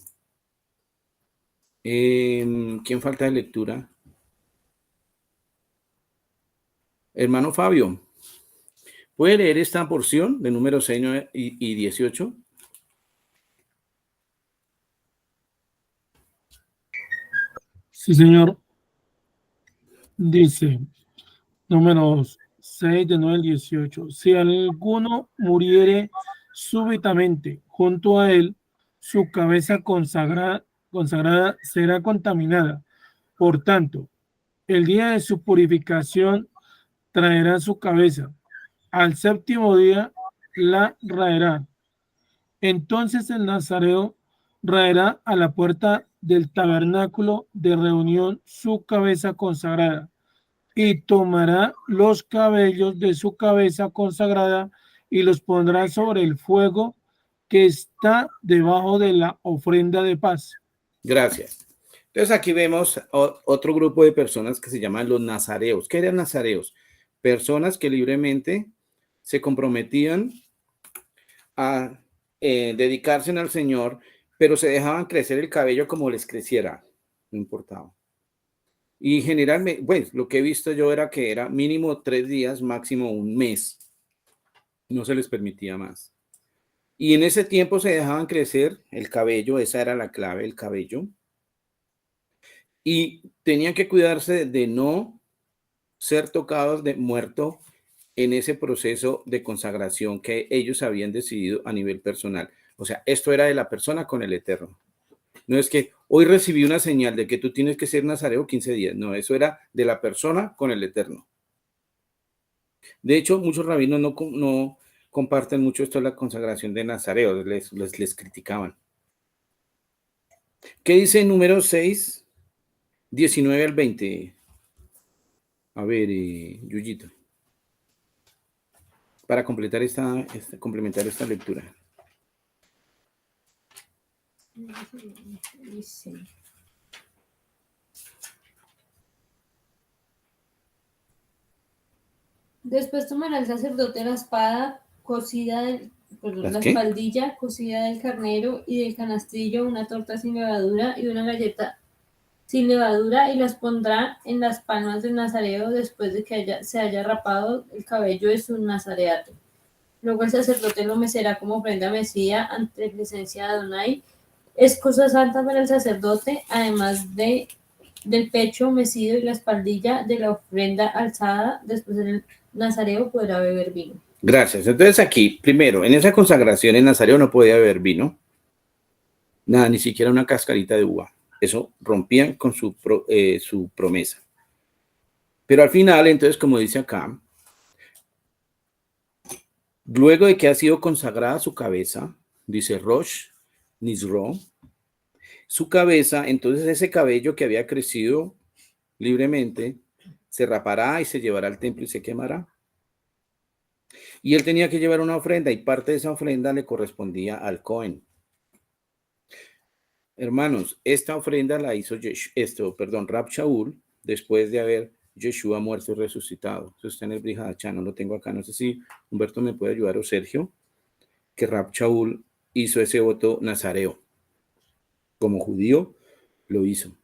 ¿Quién falta de lectura? Hermano Fabio, ¿puede leer esta porción de número 6 y 18? Sí, señor. Dice, números 6 de 9 al 18. Si alguno muriere súbitamente junto a él, su cabeza consagrada será contaminada. Por tanto, el día de su purificación traerá su cabeza. Al séptimo día la raerá. Entonces el nazareo raerá a la puerta del tabernáculo de reunión su cabeza consagrada y tomará los cabellos de su cabeza consagrada y los pondrá sobre el fuego que está debajo de la ofrenda de paz. Gracias. Entonces aquí vemos otro grupo de personas que se llaman los nazareos. ¿Qué eran nazareos? Personas que libremente se comprometían a dedicarse al Señor, pero se dejaban crecer el cabello como les creciera, no importaba. Y generalmente, pues lo que he visto yo era que era mínimo 3 días, máximo un mes. No se les permitía más. Y en ese tiempo se dejaban crecer el cabello, esa era la clave, el cabello. Y tenían que cuidarse de no ser tocados de muerto en ese proceso de consagración que ellos habían decidido a nivel personal. O sea, esto era de la persona con el Eterno. No es que hoy recibí una señal de que tú tienes que ser nazareo 15 días. No, eso era de la persona con el Eterno. De hecho, muchos rabinos no comparten mucho esto de la consagración de nazareos, les criticaban. ¿Qué dice número 6, 19 al 20? A ver, Yuyito. Para complementar esta lectura. Dice. Después tomará el sacerdote la espada cocida la espaldilla cocida del carnero y del canastillo, una torta sin levadura y una galleta sin levadura, y las pondrá en las palmas del nazareo después de que se haya rapado el cabello de su nazareato. Luego el sacerdote lo mecerá como ofrenda mecida ante la presencia de Adonai. Es cosa santa para el sacerdote, además del pecho mecido y la espaldilla de la ofrenda alzada. Después el nazareo podrá beber vino. Gracias. Entonces aquí, primero, en esa consagración el nazareo no podía beber vino. Nada, ni siquiera una cascarita de uva. Eso rompían con su promesa. Pero al final, entonces, como dice acá, luego de que ha sido consagrada su cabeza, dice Rosh Nisro, su cabeza, entonces ese cabello que había crecido libremente, se rapará y se llevará al templo y se quemará. Y él tenía que llevar una ofrenda y parte de esa ofrenda le correspondía al Cohen. Hermanos, esta ofrenda la hizo Rab Shaul después de haber Yeshua muerto y resucitado. Eso está en el Brit Hadashah, no lo tengo acá. No sé si Humberto me puede ayudar o Sergio, que Rab Shaul hizo ese voto nazareo. Como judío lo hizo.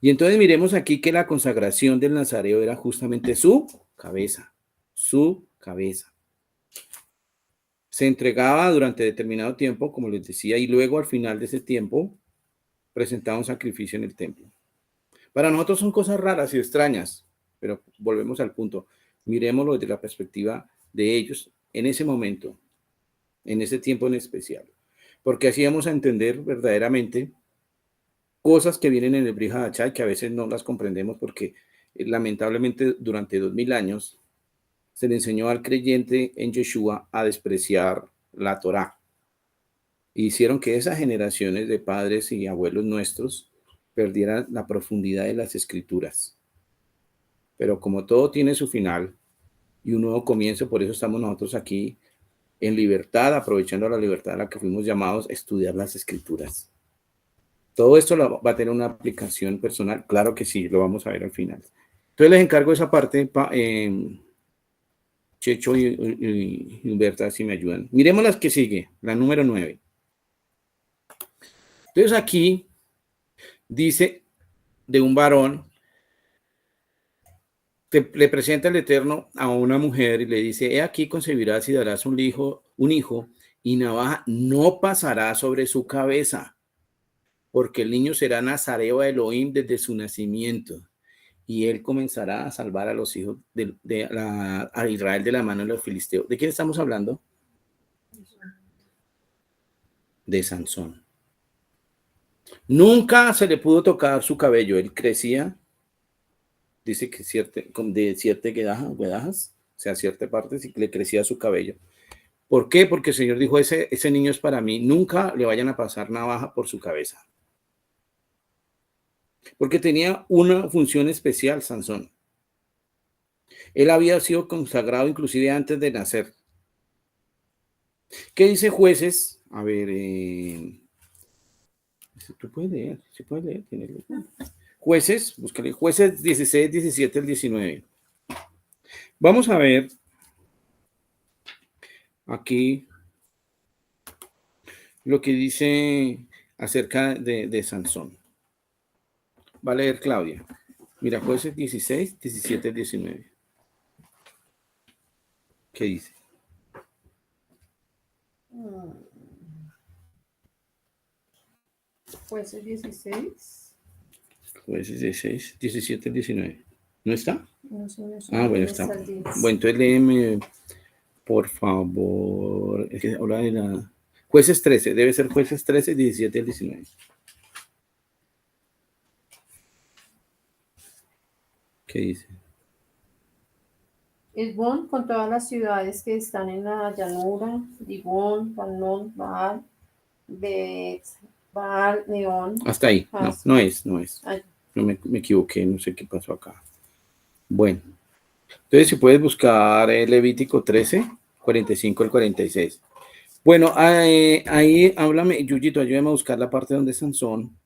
Y entonces miremos aquí que la consagración del nazareo era justamente su cabeza. Su cabeza. Se entregaba durante determinado tiempo, como les decía, y luego al final de ese tiempo presentaba un sacrificio en el templo. Para nosotros son cosas raras y extrañas, pero volvemos al punto. Miremoslo desde la perspectiva de ellos en ese momento, en ese tiempo en especial. Porque así vamos a entender verdaderamente cosas que vienen en el Brit Hadashah y que a veces no las comprendemos porque lamentablemente durante 2000 años se le enseñó al creyente en Yeshua a despreciar la Torá. Hicieron que esas generaciones de padres y abuelos nuestros perdieran la profundidad de las escrituras. Pero como todo tiene su final y un nuevo comienzo, por eso estamos nosotros aquí en libertad, aprovechando la libertad a la que fuimos llamados a estudiar las escrituras. Todo esto va a tener una aplicación personal, claro que sí, lo vamos a ver al final. Entonces les encargo esa parte, Checho y Humberta, si me ayudan. Miremos las que sigue, la número 9. Entonces aquí dice de un varón que le presenta el Eterno a una mujer y le dice, he aquí concebirás y darás un hijo, y navaja no pasará sobre su cabeza, porque el niño será nazareo a Elohim desde su nacimiento, y él comenzará a salvar a los hijos a Israel de la mano de los filisteos. ¿De quién estamos hablando? De Sansón. Nunca se le pudo tocar su cabello, él crecía, dice que de cierta guedajas, o sea, cierta parte, sí que le crecía su cabello. ¿Por qué? Porque el Señor dijo, ese niño es para mí, nunca le vayan a pasar navaja por su cabeza. Porque tenía una función especial, Sansón. Él había sido consagrado inclusive antes de nacer. ¿Qué dice Jueces? A ver, tú puedes leer, se puede leer, Jueces, búscale, Jueces 16, 17 al 19. Vamos a ver aquí lo que dice acerca de Sansón. Va a leer Claudia. Mira, Jueces 16, 17 al 19. ¿Qué dice? Jueces 16. Jueces 16, 17 al 19. ¿No está? No sé. Bueno, está. Bueno, entonces léeme, por favor. Es que habla de la... Jueces 13, debe ser Jueces 13, 17 al 19. ¿Qué dice? Esbón con todas las ciudades que están en la llanura, Dibón, Panón, Baal, Baal, Neón. Hasta ahí. No es. Ay. No me equivoqué, no sé qué pasó acá. Bueno. Entonces, si puedes buscar Levítico 13, 45 al 46. Bueno, ahí háblame, Yuyito, ayúdame a buscar la parte donde Sansón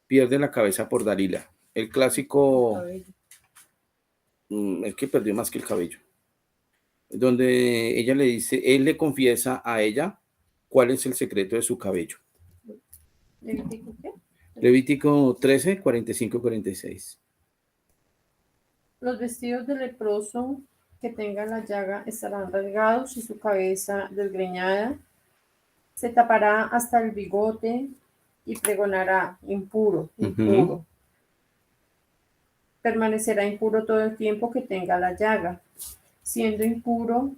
pierde la cabeza por Dalila. El clásico, el que perdió más que el cabello. Donde ella le dice, él le confiesa a ella cuál es el secreto de su cabello. ¿Levítico qué? Levítico 13, 45 y 46. Los vestidos del leproso que tenga la llaga estarán rasgados y su cabeza desgreñada. Se tapará hasta el bigote y pregonará impuro. Permanecerá impuro todo el tiempo que tenga la llaga. Siendo impuro,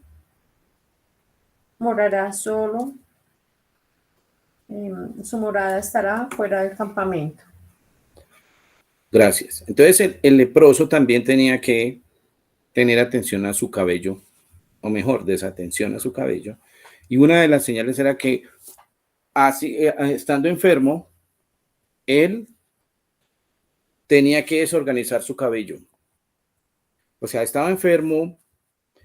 morará solo. Su morada estará fuera del campamento. Gracias. Entonces el leproso también tenía que tener atención a su cabello, o mejor, desatención a su cabello. Y una de las señales era que así, estando enfermo, él tenía que desorganizar su cabello. O sea, estaba enfermo,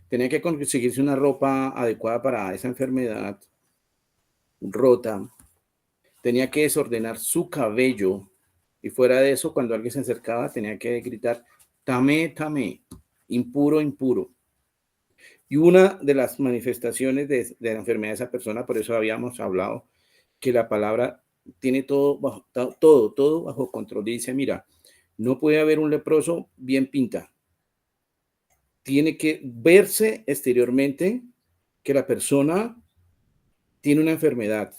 tenía que conseguirse una ropa adecuada para esa enfermedad, rota, tenía que desordenar su cabello. Y fuera de eso, cuando alguien se acercaba, tenía que gritar, tamé, tamé, impuro, impuro. Y una de las manifestaciones de la enfermedad de esa persona, por eso habíamos hablado, que la palabra tiene todo bajo control. Dice, mira, no puede haber un leproso bien pinta. Tiene que verse exteriormente que la persona tiene una enfermedad.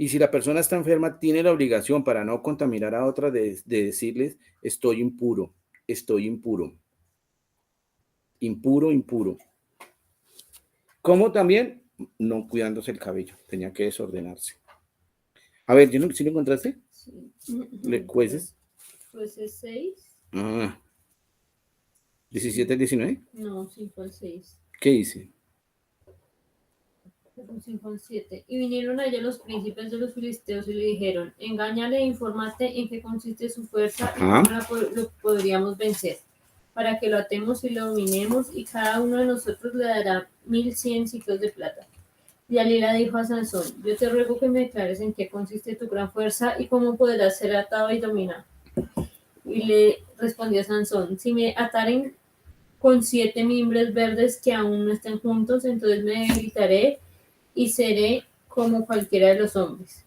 Y si la persona está enferma, tiene la obligación para no contaminar a otra de decirles, estoy impuro, impuro. Como también no cuidándose el cabello, tenía que desordenarse. A ver, ¿sí lo encontraste? Sí. ¿Le cueces? Pues es 6. Ah, 17 al 19. No, 5 al 6. ¿Qué dice? 5 al 7. Y vinieron allá los príncipes de los filisteos y le dijeron, engáñale e infórmate en qué consiste su fuerza y Ajá. cómo lo podríamos vencer, para que lo atemos y lo dominemos, y cada uno de nosotros le dará 1100 ciclos de plata. Y Dalila dijo a Sansón, yo te ruego que me declares en qué consiste tu gran fuerza y cómo podrás ser atado y dominado. Y le respondió Sansón, si me ataren con 7 mimbres verdes que aún no estén juntos, entonces me debilitaré y seré como cualquiera de los hombres.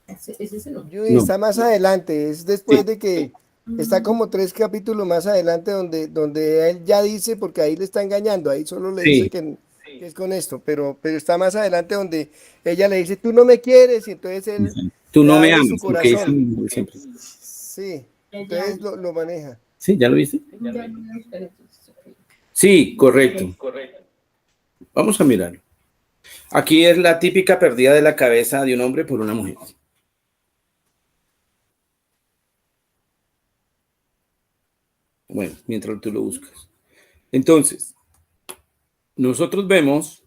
Ese es el nombre. Judy, No. está más adelante, es después Sí. de que está como 3 capítulos más adelante donde él ya dice, porque ahí le está engañando, ahí solo le dice Sí. que es con esto, pero está más adelante donde ella le dice, tú no me quieres, y entonces él Tú le no me abre su amas, porque dice corazón. siempre. Sí, entonces lo maneja. Sí, ¿ya lo viste? Ya no me espera, entonces, ok. Sí, correcto. Vamos a mirarlo. Aquí es la típica pérdida de la cabeza de un hombre por una mujer. Bueno, mientras tú lo buscas. Entonces, nosotros vemos,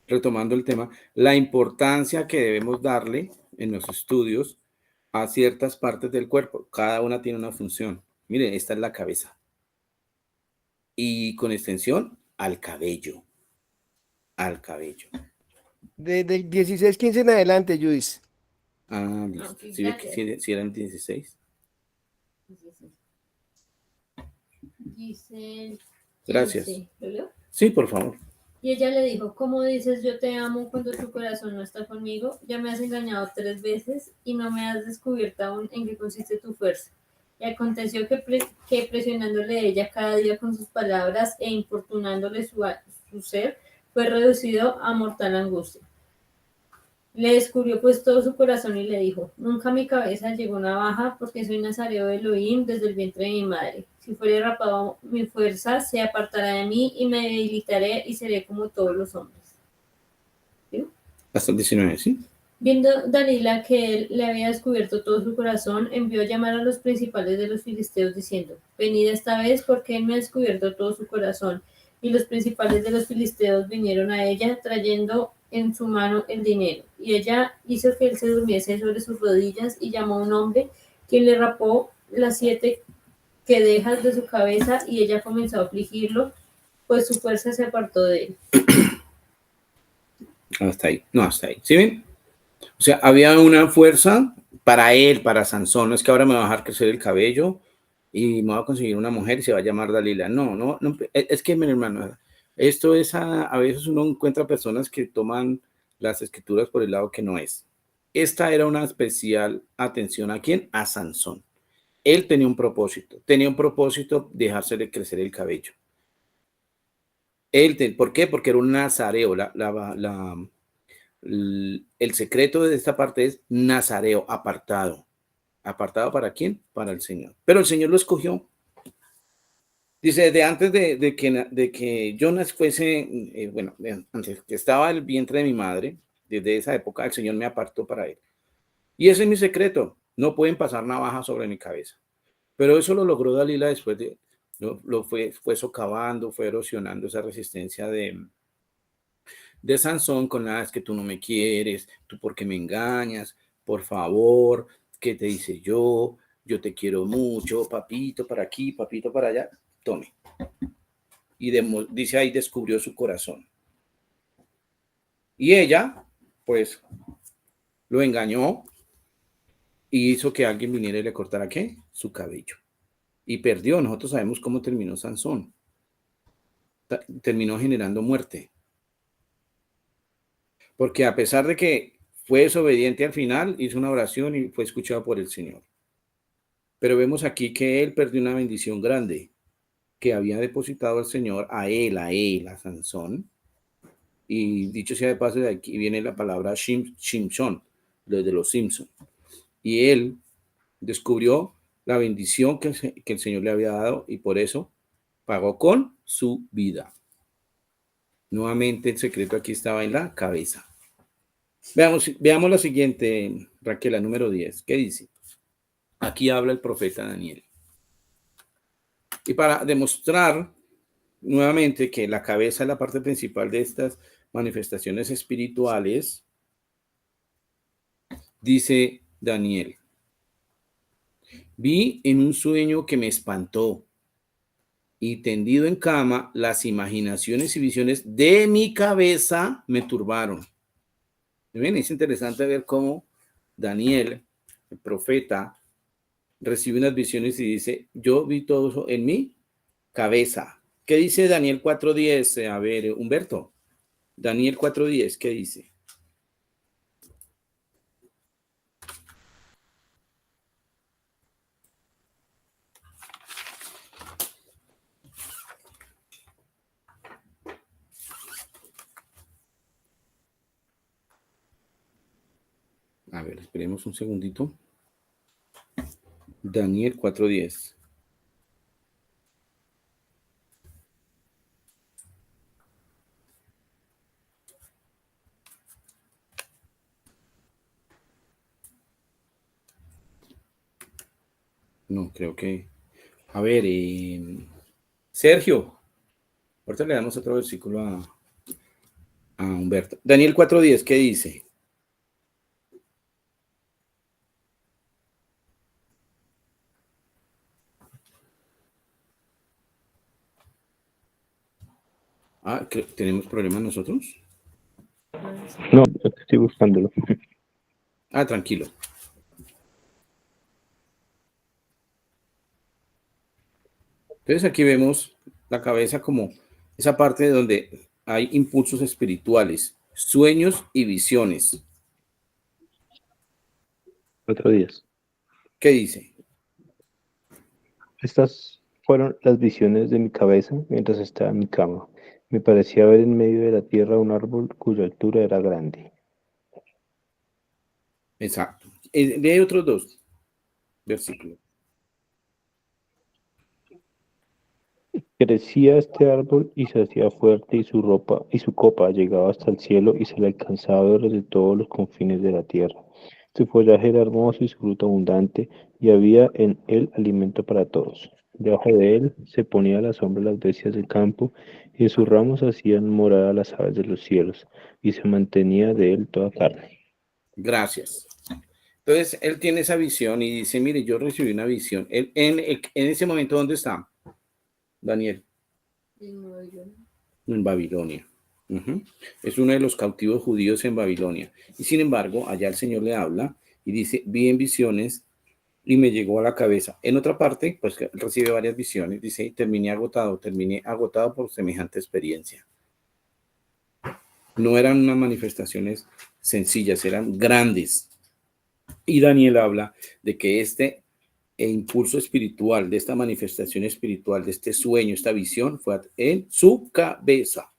retomando el tema, la importancia que debemos darle en los estudios a ciertas partes del cuerpo. Cada una tiene una función. Miren, esta es la cabeza. Y con extensión al cabello. Al cabello. Desde el 16-15 en adelante, Judith. Ah, listo. Ok, ¿Sí ve que gracias. si eran 16? Dice Gracias. 15, ¿lo leo? Sí, por favor. Y ella le dijo, ¿cómo dices yo te amo cuando tu corazón no está conmigo? Ya me has engañado 3 veces y no me has descubierto aún en qué consiste tu fuerza. Y aconteció que presionándole ella cada día con sus palabras e importunándole su ser, fue reducido a mortal angustia. Le descubrió pues todo su corazón y le dijo, nunca a mi cabeza llegó navaja porque soy nazareo de Elohim desde el vientre de mi madre. Si fuere rapado mi fuerza, se apartará de mí y me debilitaré y seré como todos los hombres. ¿Sí? Hasta el 19, ¿sí? Viendo Dalila que él le había descubierto todo su corazón, envió a llamar a los principales de los filisteos diciendo, venid esta vez porque él me ha descubierto todo su corazón. Y los principales de los filisteos vinieron a ella trayendo en su mano el dinero. Y ella hizo que él se durmiese sobre sus rodillas y llamó a un hombre, quien le rapó las 7 quedejas de su cabeza y ella comenzó a afligirlo, pues su fuerza se apartó de él. Hasta ahí. No, hasta ahí. ¿Sí ven? O sea, había una fuerza para él, para Sansón. No es que ahora me va a dejar crecer el cabello y me va a conseguir una mujer y se va a llamar Dalila. No. Es que, mi hermano, esto es a veces uno encuentra personas que toman las escrituras por el lado que no es. Esta era una especial atención a quién, a Sansón. Él tenía un propósito dejársele crecer el cabello. ¿Por qué? Porque era un nazareo. El secreto de esta parte es nazareo, apartado. ¿Apartado para quién? Para el Señor. Pero el Señor lo escogió. Dice, desde antes de que Jonas fuese, antes que estaba el vientre de mi madre, desde esa época el Señor me apartó para él. Y ese es mi secreto. No pueden pasar navaja sobre mi cabeza. Pero eso lo logró Dalila después de, fue socavando, fue erosionando esa resistencia de Sansón con es que tú no me quieres, tú porque me engañas, por favor, ¿qué te dice yo? Yo te quiero mucho, papito para aquí, papito para allá, tome. Y dice ahí, descubrió su corazón. Y ella, pues, lo engañó y hizo que alguien viniera y le cortara, ¿qué? Su cabello. Y perdió. Nosotros sabemos cómo terminó Sansón. Terminó generando muerte. Porque a pesar de que fue desobediente al final, hizo una oración y fue escuchado por el Señor. Pero vemos aquí que él perdió una bendición grande que había depositado el Señor a él, a Sansón, Y dicho sea de paso, de aquí viene la palabra Simpson, de los Simpson. Y él descubrió la bendición que el Señor le había dado y por eso pagó con su vida. Nuevamente el secreto aquí estaba en la cabeza. Veamos la siguiente, Raquel, la número 10. ¿Qué dice? Aquí habla el profeta Daniel. Y para demostrar nuevamente que la cabeza es la parte principal de estas manifestaciones espirituales, dice Daniel: vi en un sueño que me espantó y tendido en cama, las imaginaciones y visiones de mi cabeza me turbaron. Bien, es interesante ver cómo Daniel, el profeta, recibe unas visiones y dice: yo vi todo eso en mi cabeza. ¿Qué dice Daniel 4:10? A ver, Humberto. Daniel 4:10, ¿qué dice? A ver, esperemos un segundito. Daniel 4:10. No, creo que... A ver, Sergio. Ahorita le damos otro versículo a Humberto. Daniel 4:10, ¿qué dice? Ah, ¿tenemos problemas nosotros? No, estoy buscándolo. Ah, tranquilo. Entonces aquí vemos la cabeza como esa parte donde hay impulsos espirituales, sueños y visiones. Otro 10. ¿Qué dice? Estas fueron las visiones de mi cabeza mientras estaba en mi cama. Me parecía ver en medio de la tierra un árbol cuya altura era grande. Exacto. Lee otros dos versículos. Crecía este árbol y se hacía fuerte y su ropa y su copa llegaba hasta el cielo y se le alcanzaba a ver desde todos los confines de la tierra. Su follaje era hermoso y su fruto abundante y había en él alimento para todos. Debajo de él se ponía a la sombra las bestias del campo y en sus ramos hacían morada las aves de los cielos y se mantenía de él toda carne. Gracias. Entonces, él tiene esa visión y dice: mire, yo recibí una visión. En ese momento, ¿dónde está Daniel? En Babilonia. Es uno de los cautivos judíos en Babilonia. Y sin embargo, allá el Señor le habla y dice: vi en visiones y me llegó a la cabeza. En otra parte, pues recibe varias visiones. Dice: terminé agotado por semejante experiencia. No eran unas manifestaciones sencillas, eran grandes. Y Daniel habla de que este impulso espiritual, de esta manifestación espiritual, de este sueño, esta visión, fue en su cabeza.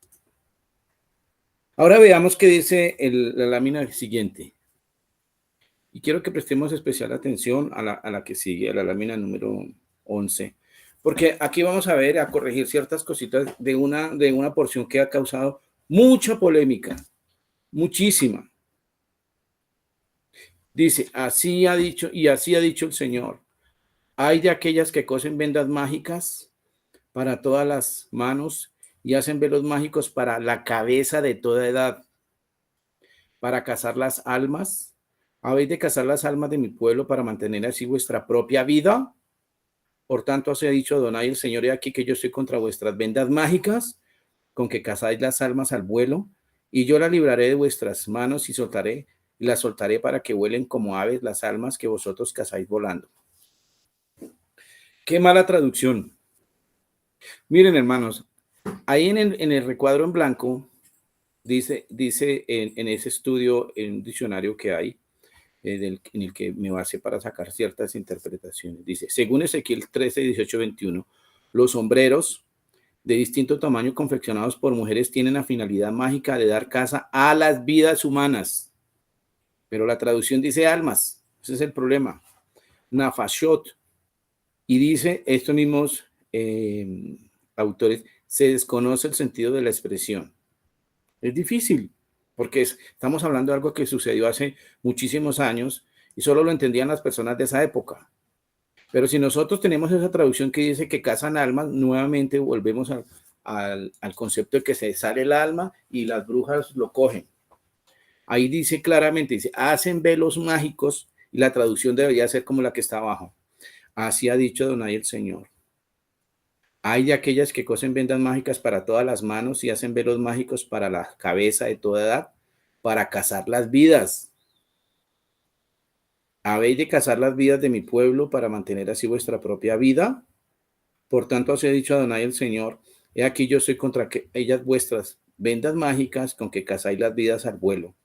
Ahora veamos qué dice la lámina siguiente. Y quiero que prestemos especial atención a la que sigue, a la lámina número 11. Porque aquí vamos a ver, a corregir ciertas cositas de una porción que ha causado mucha polémica, muchísima. Dice: así ha dicho el Señor: hay de aquellas que cosen vendas mágicas para todas las manos y hacen velos mágicos para la cabeza de toda edad, para cazar las almas. ¿Habéis de cazar las almas de mi pueblo para mantener así vuestra propia vida? Por tanto, os he dicho Adonai el Señor: he aquí que yo estoy contra vuestras vendas mágicas, con que cazáis las almas al vuelo, y yo las libraré de vuestras manos y las soltaré para que vuelen como aves las almas que vosotros cazáis volando. Qué mala traducción. Miren, hermanos, ahí en el recuadro en blanco dice en ese estudio, en un diccionario que hay, en el que me basé para sacar ciertas interpretaciones, dice: según Ezequiel 13, 18, 21, los sombreros de distinto tamaño confeccionados por mujeres tienen la finalidad mágica de dar casa a las vidas humanas. Pero la traducción dice almas. Ese es el problema. Nafashot. Y dice estos mismos autores, se desconoce el sentido de la expresión. Es difícil, porque estamos hablando de algo que sucedió hace muchísimos años y solo lo entendían las personas de esa época. Pero si nosotros tenemos esa traducción que dice que cazan almas, nuevamente volvemos al concepto de que se sale el alma y las brujas lo cogen. Ahí dice claramente, dice, hacen velos mágicos, y la traducción debería ser como la que está abajo. Así ha dicho Adonai el Señor. Hay de aquellas que cosen vendas mágicas para todas las manos y hacen velos mágicos para la cabeza de toda edad, para cazar las vidas. ¿Habéis de cazar las vidas de mi pueblo para mantener así vuestra propia vida? Por tanto, así ha dicho Adonai el Señor, he aquí yo soy contra ellas vuestras vendas mágicas con que cazáis las vidas al vuelo.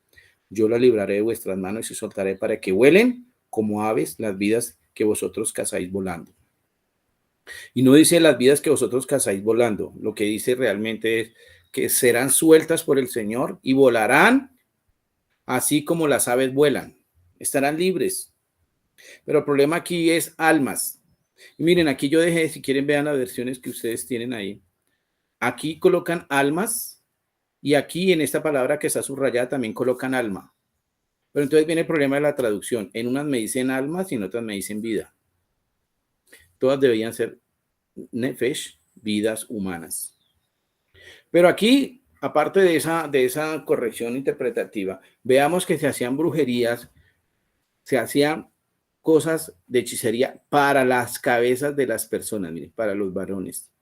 Yo las libraré de vuestras manos y soltaré para que vuelen como aves las vidas que vosotros cazáis volando. Y no dice las vidas que vosotros cazáis volando. Lo que dice realmente es que serán sueltas por el Señor y volarán así como las aves vuelan. Estarán libres. Pero el problema aquí es almas. Y miren, aquí yo dejé, si quieren vean las versiones que ustedes tienen ahí. Aquí colocan almas y aquí en esta palabra que está subrayada también colocan alma. Pero entonces viene el problema de la traducción. En unas me dicen almas y en otras me dicen vida. Todas deberían ser nefesh, vidas humanas. Pero aquí, aparte de esa corrección interpretativa, veamos que se hacían brujerías, se hacían cosas de hechicería para las cabezas de las personas, miren, para los varones,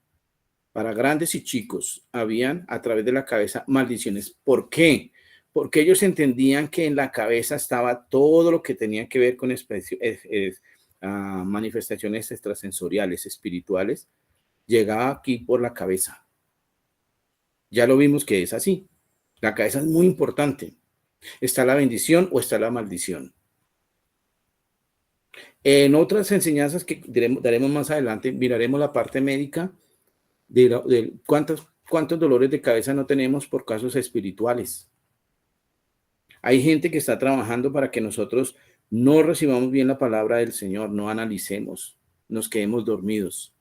para grandes y chicos, habían a través de la cabeza maldiciones. ¿Por qué? Porque ellos entendían que en la cabeza estaba todo lo que tenía que ver con manifestaciones extrasensoriales, espirituales, llegaba aquí por la cabeza. Ya lo vimos que es así. La cabeza es muy importante. Está la bendición o está la maldición. En otras enseñanzas que daremos más adelante, miraremos la parte médica de cuántos dolores de cabeza no tenemos por casos espirituales. Hay gente que está trabajando para que nosotros no recibamos bien la palabra del Señor, no analicemos, nos quedemos dormidos.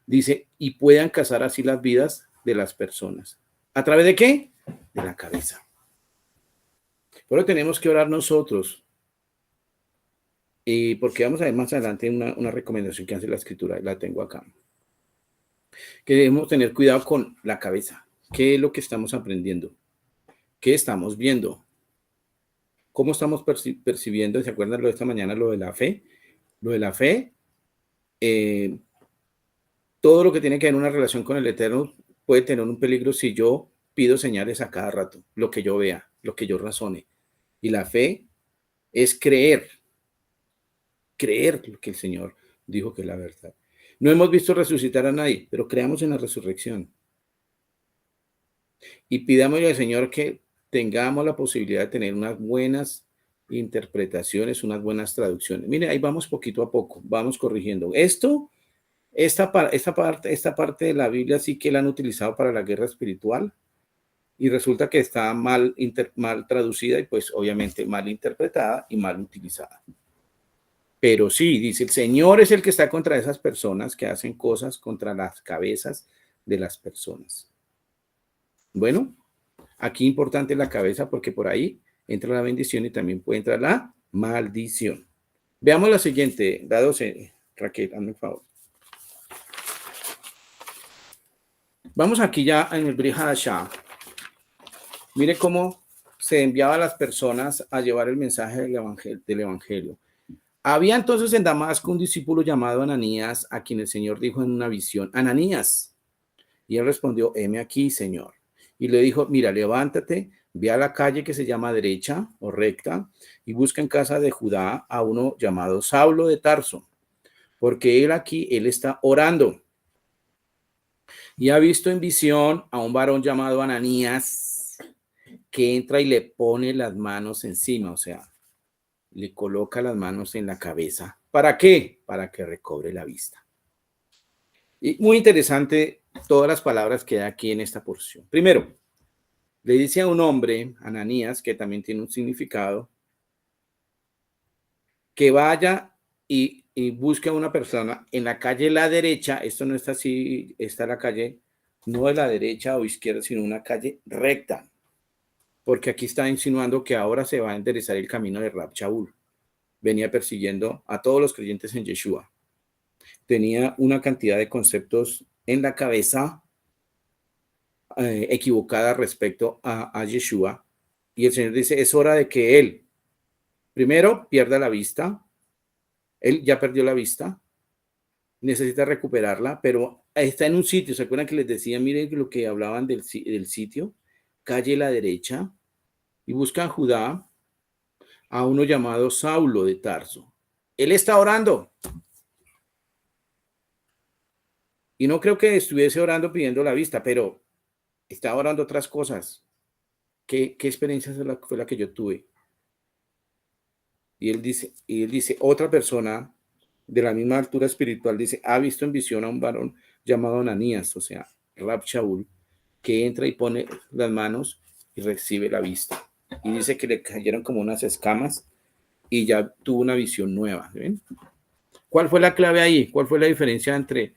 Dice, y puedan cazar así las vidas de las personas. ¿A través de qué? De la cabeza. Pero tenemos que orar nosotros. Y porque vamos a ver más adelante una recomendación que hace la Escritura, la tengo acá. Que debemos tener cuidado con la cabeza. ¿Qué es lo que estamos aprendiendo? ¿Qué estamos viendo? ¿Cómo estamos percibiendo? ¿Se acuerdan lo de esta mañana, lo de la fe? Lo de la fe, todo lo que tiene que ver una relación con el Eterno puede tener un peligro si yo pido señales a cada rato, lo que yo vea, lo que yo razone. Y la fe es creer lo que el Señor dijo que es la verdad. No hemos visto resucitar a nadie, pero creamos en la resurrección. Y pidámosle al Señor que tengamos la posibilidad de tener unas buenas interpretaciones, unas buenas traducciones. Mire, ahí vamos poquito a poco, vamos corrigiendo. Esta parte de la Biblia sí que la han utilizado para la guerra espiritual y resulta que está mal traducida y pues obviamente mal interpretada y mal utilizada. Pero sí, dice, el Señor es el que está contra esas personas que hacen cosas contra las cabezas de las personas. Bueno, aquí importante la cabeza porque por ahí entra la bendición y también puede entrar la maldición. Veamos la siguiente, la 12, Raquel, hazme un favor. Vamos aquí ya en el Brit Hadashah. Mire cómo se enviaba a las personas a llevar el mensaje del evangelio. Había entonces en Damasco un discípulo llamado Ananías, a quien el Señor dijo en una visión, Ananías. Y él respondió, heme aquí, Señor. Y le dijo, mira, levántate, ve a la calle que se llama derecha o recta y busca en casa de Judá a uno llamado Saulo de Tarso, porque él está orando. Y ha visto en visión a un varón llamado Ananías que entra y le pone las manos encima, o sea, le coloca las manos en la cabeza. ¿Para qué? Para que recobre la vista. Y muy interesante todas las palabras que hay aquí en esta porción. Primero, le dice a un hombre, Ananías, que también tiene un significado, que vaya y busque a una persona en la calle la derecha. Esto no está así, está la calle no de la derecha o izquierda, sino una calle recta, porque aquí está insinuando que ahora se va a enderezar el camino de Rab Shaul. Venía persiguiendo a todos los creyentes en Yeshua. Tenía una cantidad de conceptos en la cabeza equivocada respecto a Yeshua, y el Señor dice, es hora de que él primero pierda la vista. Él ya perdió la vista, necesita recuperarla, pero está en un sitio. ¿Se acuerdan que les decía, miren lo que hablaban del sitio? Calle la derecha, y buscan a Judá a uno llamado Saulo de Tarso. Él está orando. Y no creo que estuviese orando pidiendo la vista, pero estaba orando otras cosas. ¿Qué experiencia fue la que yo tuve? Y él dice, otra persona de la misma altura espiritual dice, ha visto en visión a un varón llamado Ananías, o sea, Rab Shaul, que entra y pone las manos y recibe la vista. Y dice que le cayeron como unas escamas y ya tuvo una visión nueva. ¿Ven? ¿Cuál fue la clave ahí? ¿Cuál fue la diferencia entre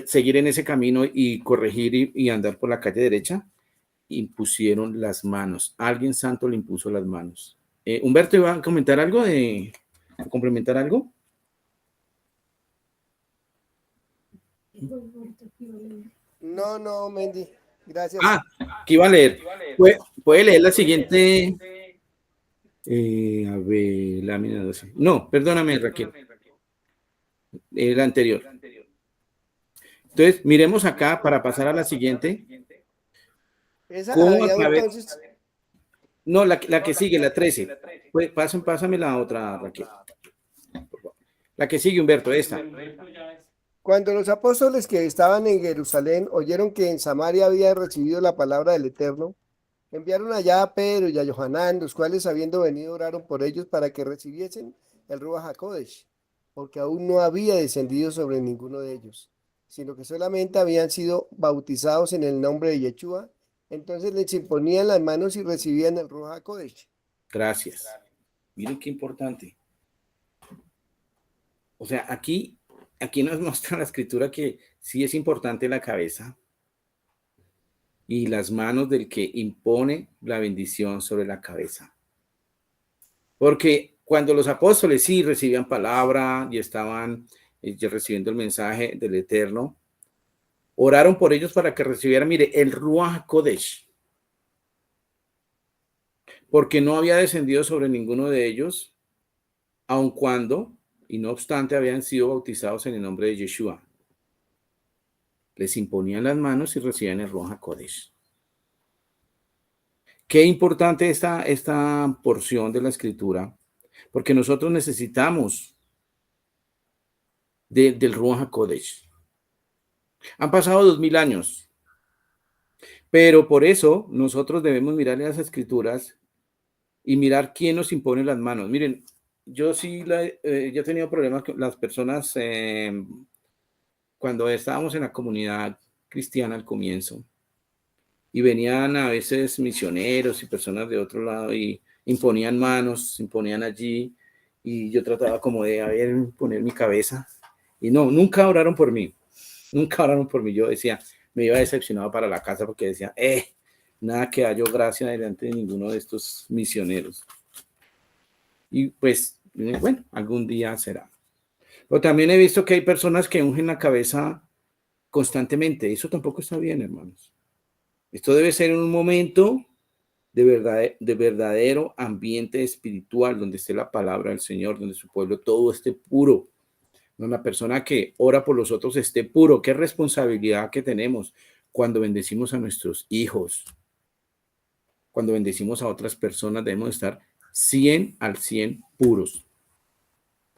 seguir en ese camino y corregir y andar por la calle derecha? Impusieron las manos. Alguien santo le impuso las manos. Humberto, ¿iba a comentar algo a complementar algo? No, Mendy. Gracias. Que iba a leer. ¿Puede leer la siguiente? A ver, lámina 12. No, perdóname, Raquel. La anterior. Entonces, miremos acá para pasar a la siguiente. Esa ¿Cómo había a través? entonces. No, la que sigue, la 13. Pues, pásame la otra, Raquel. La que sigue, Humberto, esta. Cuando los apóstoles que estaban en Jerusalén oyeron que en Samaria habían recibido la palabra del Eterno, enviaron allá a Pedro y a Johanán, los cuales habiendo venido oraron por ellos para que recibiesen el Ruach HaKodesh, porque aún no había descendido sobre ninguno de ellos, sino que solamente habían sido bautizados en el nombre de Yeshua. Entonces les imponían las manos y recibían el Ruach HaKodesh. Gracias. Miren qué importante. O sea, aquí nos muestra la escritura que sí es importante la cabeza y las manos del que impone la bendición sobre la cabeza. Porque cuando los apóstoles sí recibían palabra y estaban recibiendo el mensaje del Eterno, oraron por ellos para que recibieran, mire, el Ruach HaKodesh. Porque no había descendido sobre ninguno de ellos, aun cuando, y no obstante, habían sido bautizados en el nombre de Yeshua. Les imponían las manos y recibían el Ruach HaKodesh. Qué importante esta porción de la escritura, porque nosotros necesitamos del Ruach HaKodesh. Han pasado 2000 años, pero por eso nosotros debemos mirar las escrituras y mirar quién nos impone las manos. Miren, yo sí yo he tenido problemas con las personas cuando estábamos en la comunidad cristiana al comienzo, y venían a veces misioneros y personas de otro lado y imponían manos, imponían allí, y yo trataba como de poner mi cabeza, y no, nunca oraron por mí. Yo decía, me iba decepcionado para la casa porque decía, nada que hallo gracia delante de ninguno de estos misioneros. Y pues, bueno, algún día será. Pero también he visto que hay personas que ungen la cabeza constantemente. Eso tampoco está bien, hermanos. Esto debe ser en un momento de verdadero ambiente espiritual, donde esté la palabra del Señor, donde su pueblo todo esté puro. Una persona que ora por los otros esté puro. Qué responsabilidad que tenemos cuando bendecimos a nuestros hijos. Cuando bendecimos a otras personas, debemos estar 100 al 100 puros.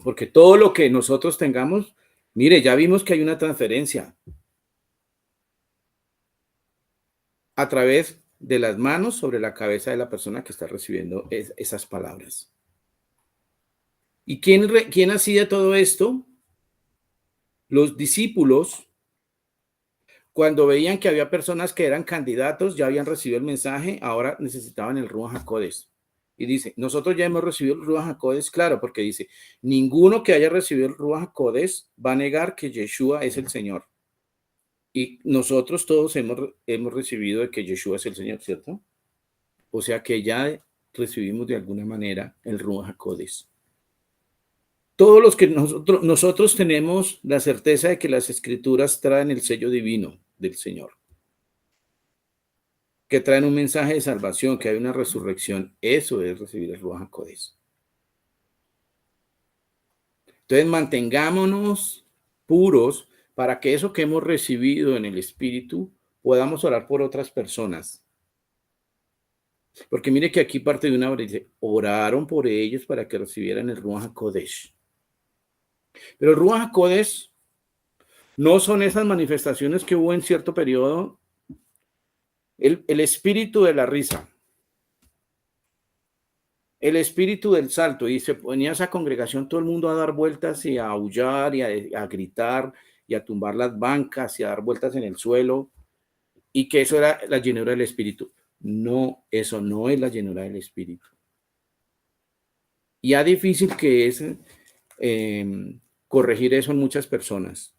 Porque todo lo que nosotros tengamos, mire, ya vimos que hay una transferencia a través de las manos sobre la cabeza de la persona que está recibiendo esas palabras. ¿Y quién hacía todo esto? Los discípulos Cuando veían que había personas que eran candidatos, ya habían recibido el mensaje, ahora necesitaban el Ruach HaKodesh. Y dice, nosotros ya hemos recibido el Ruach HaKodesh, claro, porque dice, ninguno que haya recibido el Ruach HaKodesh va a negar que Yeshua es el Señor. Y nosotros todos hemos recibido de que Yeshua es el Señor, ¿cierto? O sea que ya recibimos de alguna manera el Ruach HaKodesh. Todos los que nosotros tenemos la certeza de que las escrituras traen el sello divino del Señor, que traen un mensaje de salvación, que hay una resurrección. Eso es recibir el Ruach HaKodesh. Entonces mantengámonos puros para que eso que hemos recibido en el Espíritu podamos orar por otras personas. Porque mire que aquí parte de una hora dice, oraron por ellos para que recibieran el Ruach HaKodesh. Pero el Ruach HaKodesh no son esas manifestaciones que hubo en cierto periodo, el espíritu de la risa, el espíritu del salto, y se ponía esa congregación, todo el mundo a dar vueltas y a aullar y a gritar y a tumbar las bancas y a dar vueltas en el suelo, y que eso era la llenura del espíritu. No, eso no es la llenura del espíritu. Y es difícil que es corregir eso en muchas personas.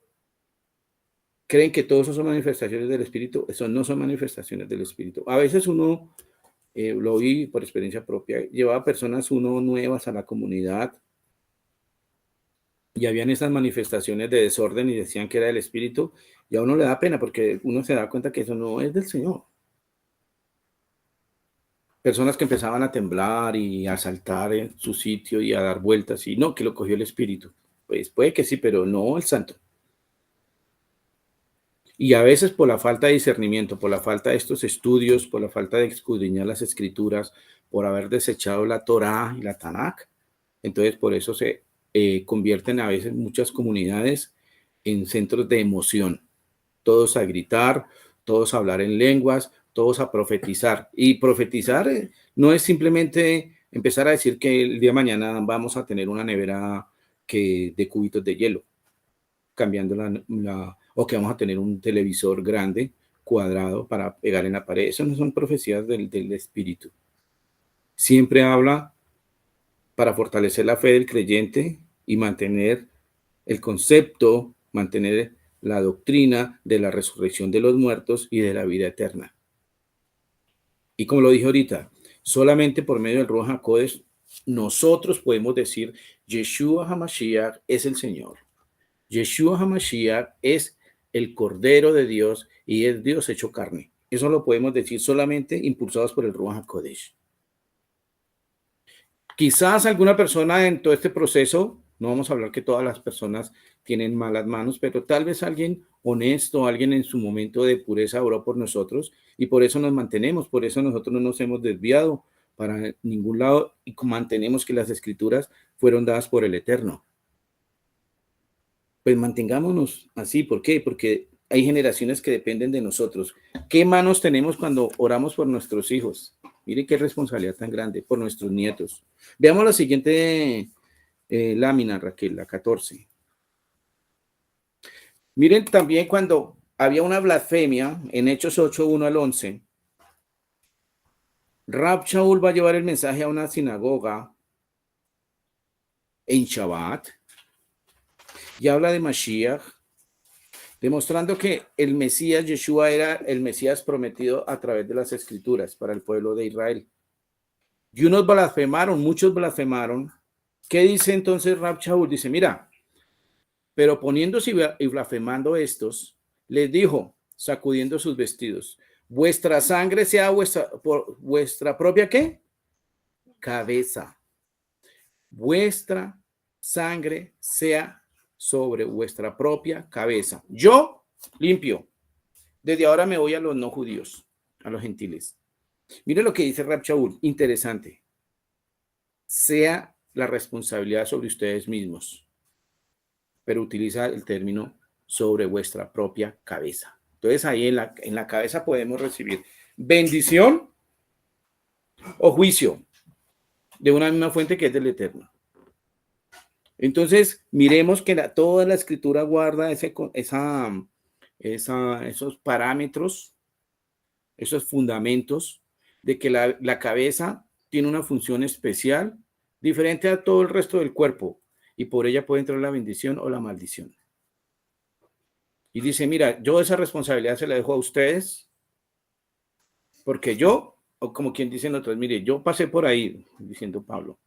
Creen que todos eso son manifestaciones del espíritu. Eso no son manifestaciones del espíritu. A veces uno, lo oí por experiencia propia, llevaba personas uno nuevas a la comunidad y habían esas manifestaciones de desorden y decían que era del espíritu, y a uno le da pena porque uno se da cuenta que eso no es del Señor. Personas que empezaban a temblar y a saltar en su sitio y a dar vueltas y no, que lo cogió el espíritu. Pues puede que sí, pero no el santo. Y a veces por la falta de discernimiento, por la falta de estos estudios, por la falta de escudriñar las escrituras, por haber desechado la Torá y la Tanakh, entonces por eso se convierten a veces muchas comunidades en centros de emoción. Todos a gritar, todos a hablar en lenguas, todos a profetizar. Y profetizar no es simplemente empezar a decir que el día de mañana vamos a tener una nevera de cubitos de hielo, cambiando o que vamos a tener un televisor grande, cuadrado, para pegar en la pared. Eso no son profecías del espíritu. Siempre habla para fortalecer la fe del creyente y mantener el concepto, mantener la doctrina de la resurrección de los muertos y de la vida eterna. Y como lo dije ahorita, solamente por medio del Ruach HaKodesh nosotros podemos decir Yeshua HaMashiach es el Señor. Yeshua HaMashiach es el Cordero de Dios y es Dios hecho carne. Eso lo podemos decir solamente impulsados por el Ruach HaKodesh. Quizás alguna persona en todo este proceso, no vamos a hablar que todas las personas tienen malas manos, pero tal vez alguien honesto, alguien en su momento de pureza oró por nosotros y por eso nos mantenemos, por eso nosotros no nos hemos desviado para ningún lado y mantenemos que las escrituras fueron dadas por el Eterno. Pues mantengámonos así. ¿Por qué? Porque hay generaciones que dependen de nosotros. ¿Qué manos tenemos cuando oramos por nuestros hijos? Mire qué responsabilidad tan grande, por nuestros nietos. Veamos la siguiente lámina, Raquel, la 14. Miren también cuando había una blasfemia en Hechos 8, 1 al 11. Rab Shaul va a llevar el mensaje a una sinagoga en Shabbat y habla de Mashiach, demostrando que el Mesías Yeshua era el Mesías prometido a través de las escrituras para el pueblo de Israel. Y unos blasfemaron, muchos blasfemaron. ¿Qué dice entonces Rab Shaul? Dice, mira, pero poniéndose y blasfemando estos, les dijo, sacudiendo sus vestidos, vuestra sangre sea por vuestra propia ¿qué? Cabeza. Vuestra sangre sea sobre vuestra propia cabeza. Yo limpio. Desde ahora me voy a los no judíos, a los gentiles. Mire lo que dice Rab Shaul, interesante. Sea la responsabilidad sobre ustedes mismos, pero utiliza el término sobre vuestra propia cabeza. Entonces ahí en la cabeza podemos recibir bendición o juicio de una misma fuente que es del Eterno. Entonces miremos que toda la escritura guarda esa esos parámetros, esos fundamentos de que la cabeza tiene una función especial diferente a todo el resto del cuerpo y por ella puede entrar la bendición o la maldición. Y dice, mira, yo esa responsabilidad se la dejo a ustedes porque yo, o como quien dicen otros, mire, yo pasé por ahí, diciendo Pablo,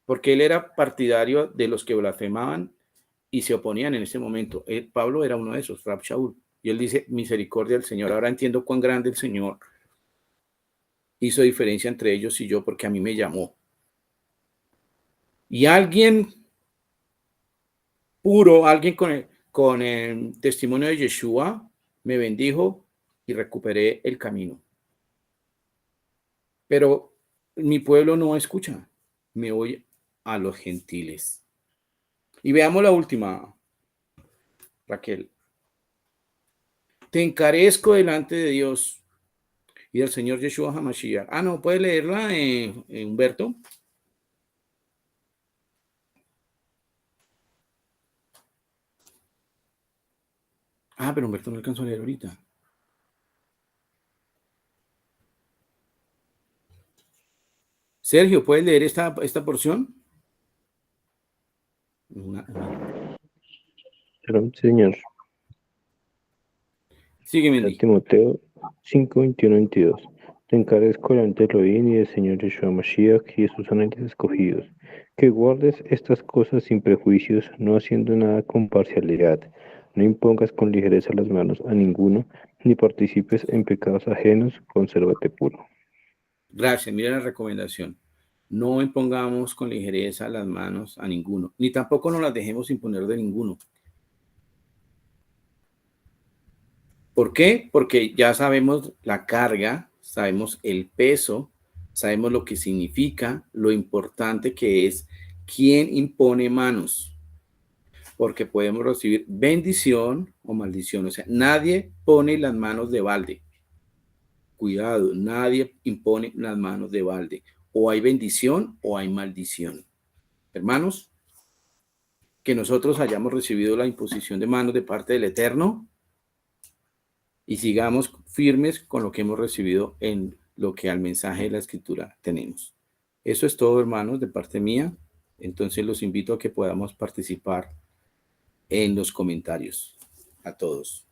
porque él era partidario de los que blasfemaban y se oponían en ese momento. Pablo era uno de esos, Rab Shaul. Y él dice, misericordia del Señor. Ahora entiendo cuán grande el Señor hizo diferencia entre ellos y yo, porque a mí me llamó. Y alguien puro, alguien con el testimonio de Yeshua, me bendijo y recuperé el camino. Pero mi pueblo no escucha, me oye a los gentiles. Y veamos la última, Raquel. Te encarezco delante de Dios y del Señor Yeshua HaMashiach. No, ¿puedes leerla, Humberto? Pero Humberto no alcanzó a leer ahorita. Sergio, ¿puedes leer esta porción? Señor. Sigue, Mendy. Timoteo 5, 21, 22. Te encarezco delante de Elohim y del Señor Yeshua Mashiach y de sus ángeles escogidos, que guardes estas cosas sin prejuicios, no haciendo nada con parcialidad, no impongas con ligereza las manos a ninguno, ni participes en pecados ajenos, consérvate puro. Gracias, mira la recomendación. No impongamos con ligereza las manos a ninguno, ni tampoco nos las dejemos imponer de ninguno. ¿Por qué? Porque ya sabemos la carga, sabemos el peso, sabemos lo que significa, lo importante que es quién impone manos, porque podemos recibir bendición o maldición. O sea, nadie pone las manos de balde. Cuidado, nadie impone las manos de balde. O hay bendición o hay maldición. Hermanos, que nosotros hayamos recibido la imposición de manos de parte del Eterno y sigamos firmes con lo que hemos recibido en lo que al mensaje de la Escritura tenemos. Eso es todo, hermanos, de parte mía. Entonces los invito a que podamos participar en los comentarios. A todos.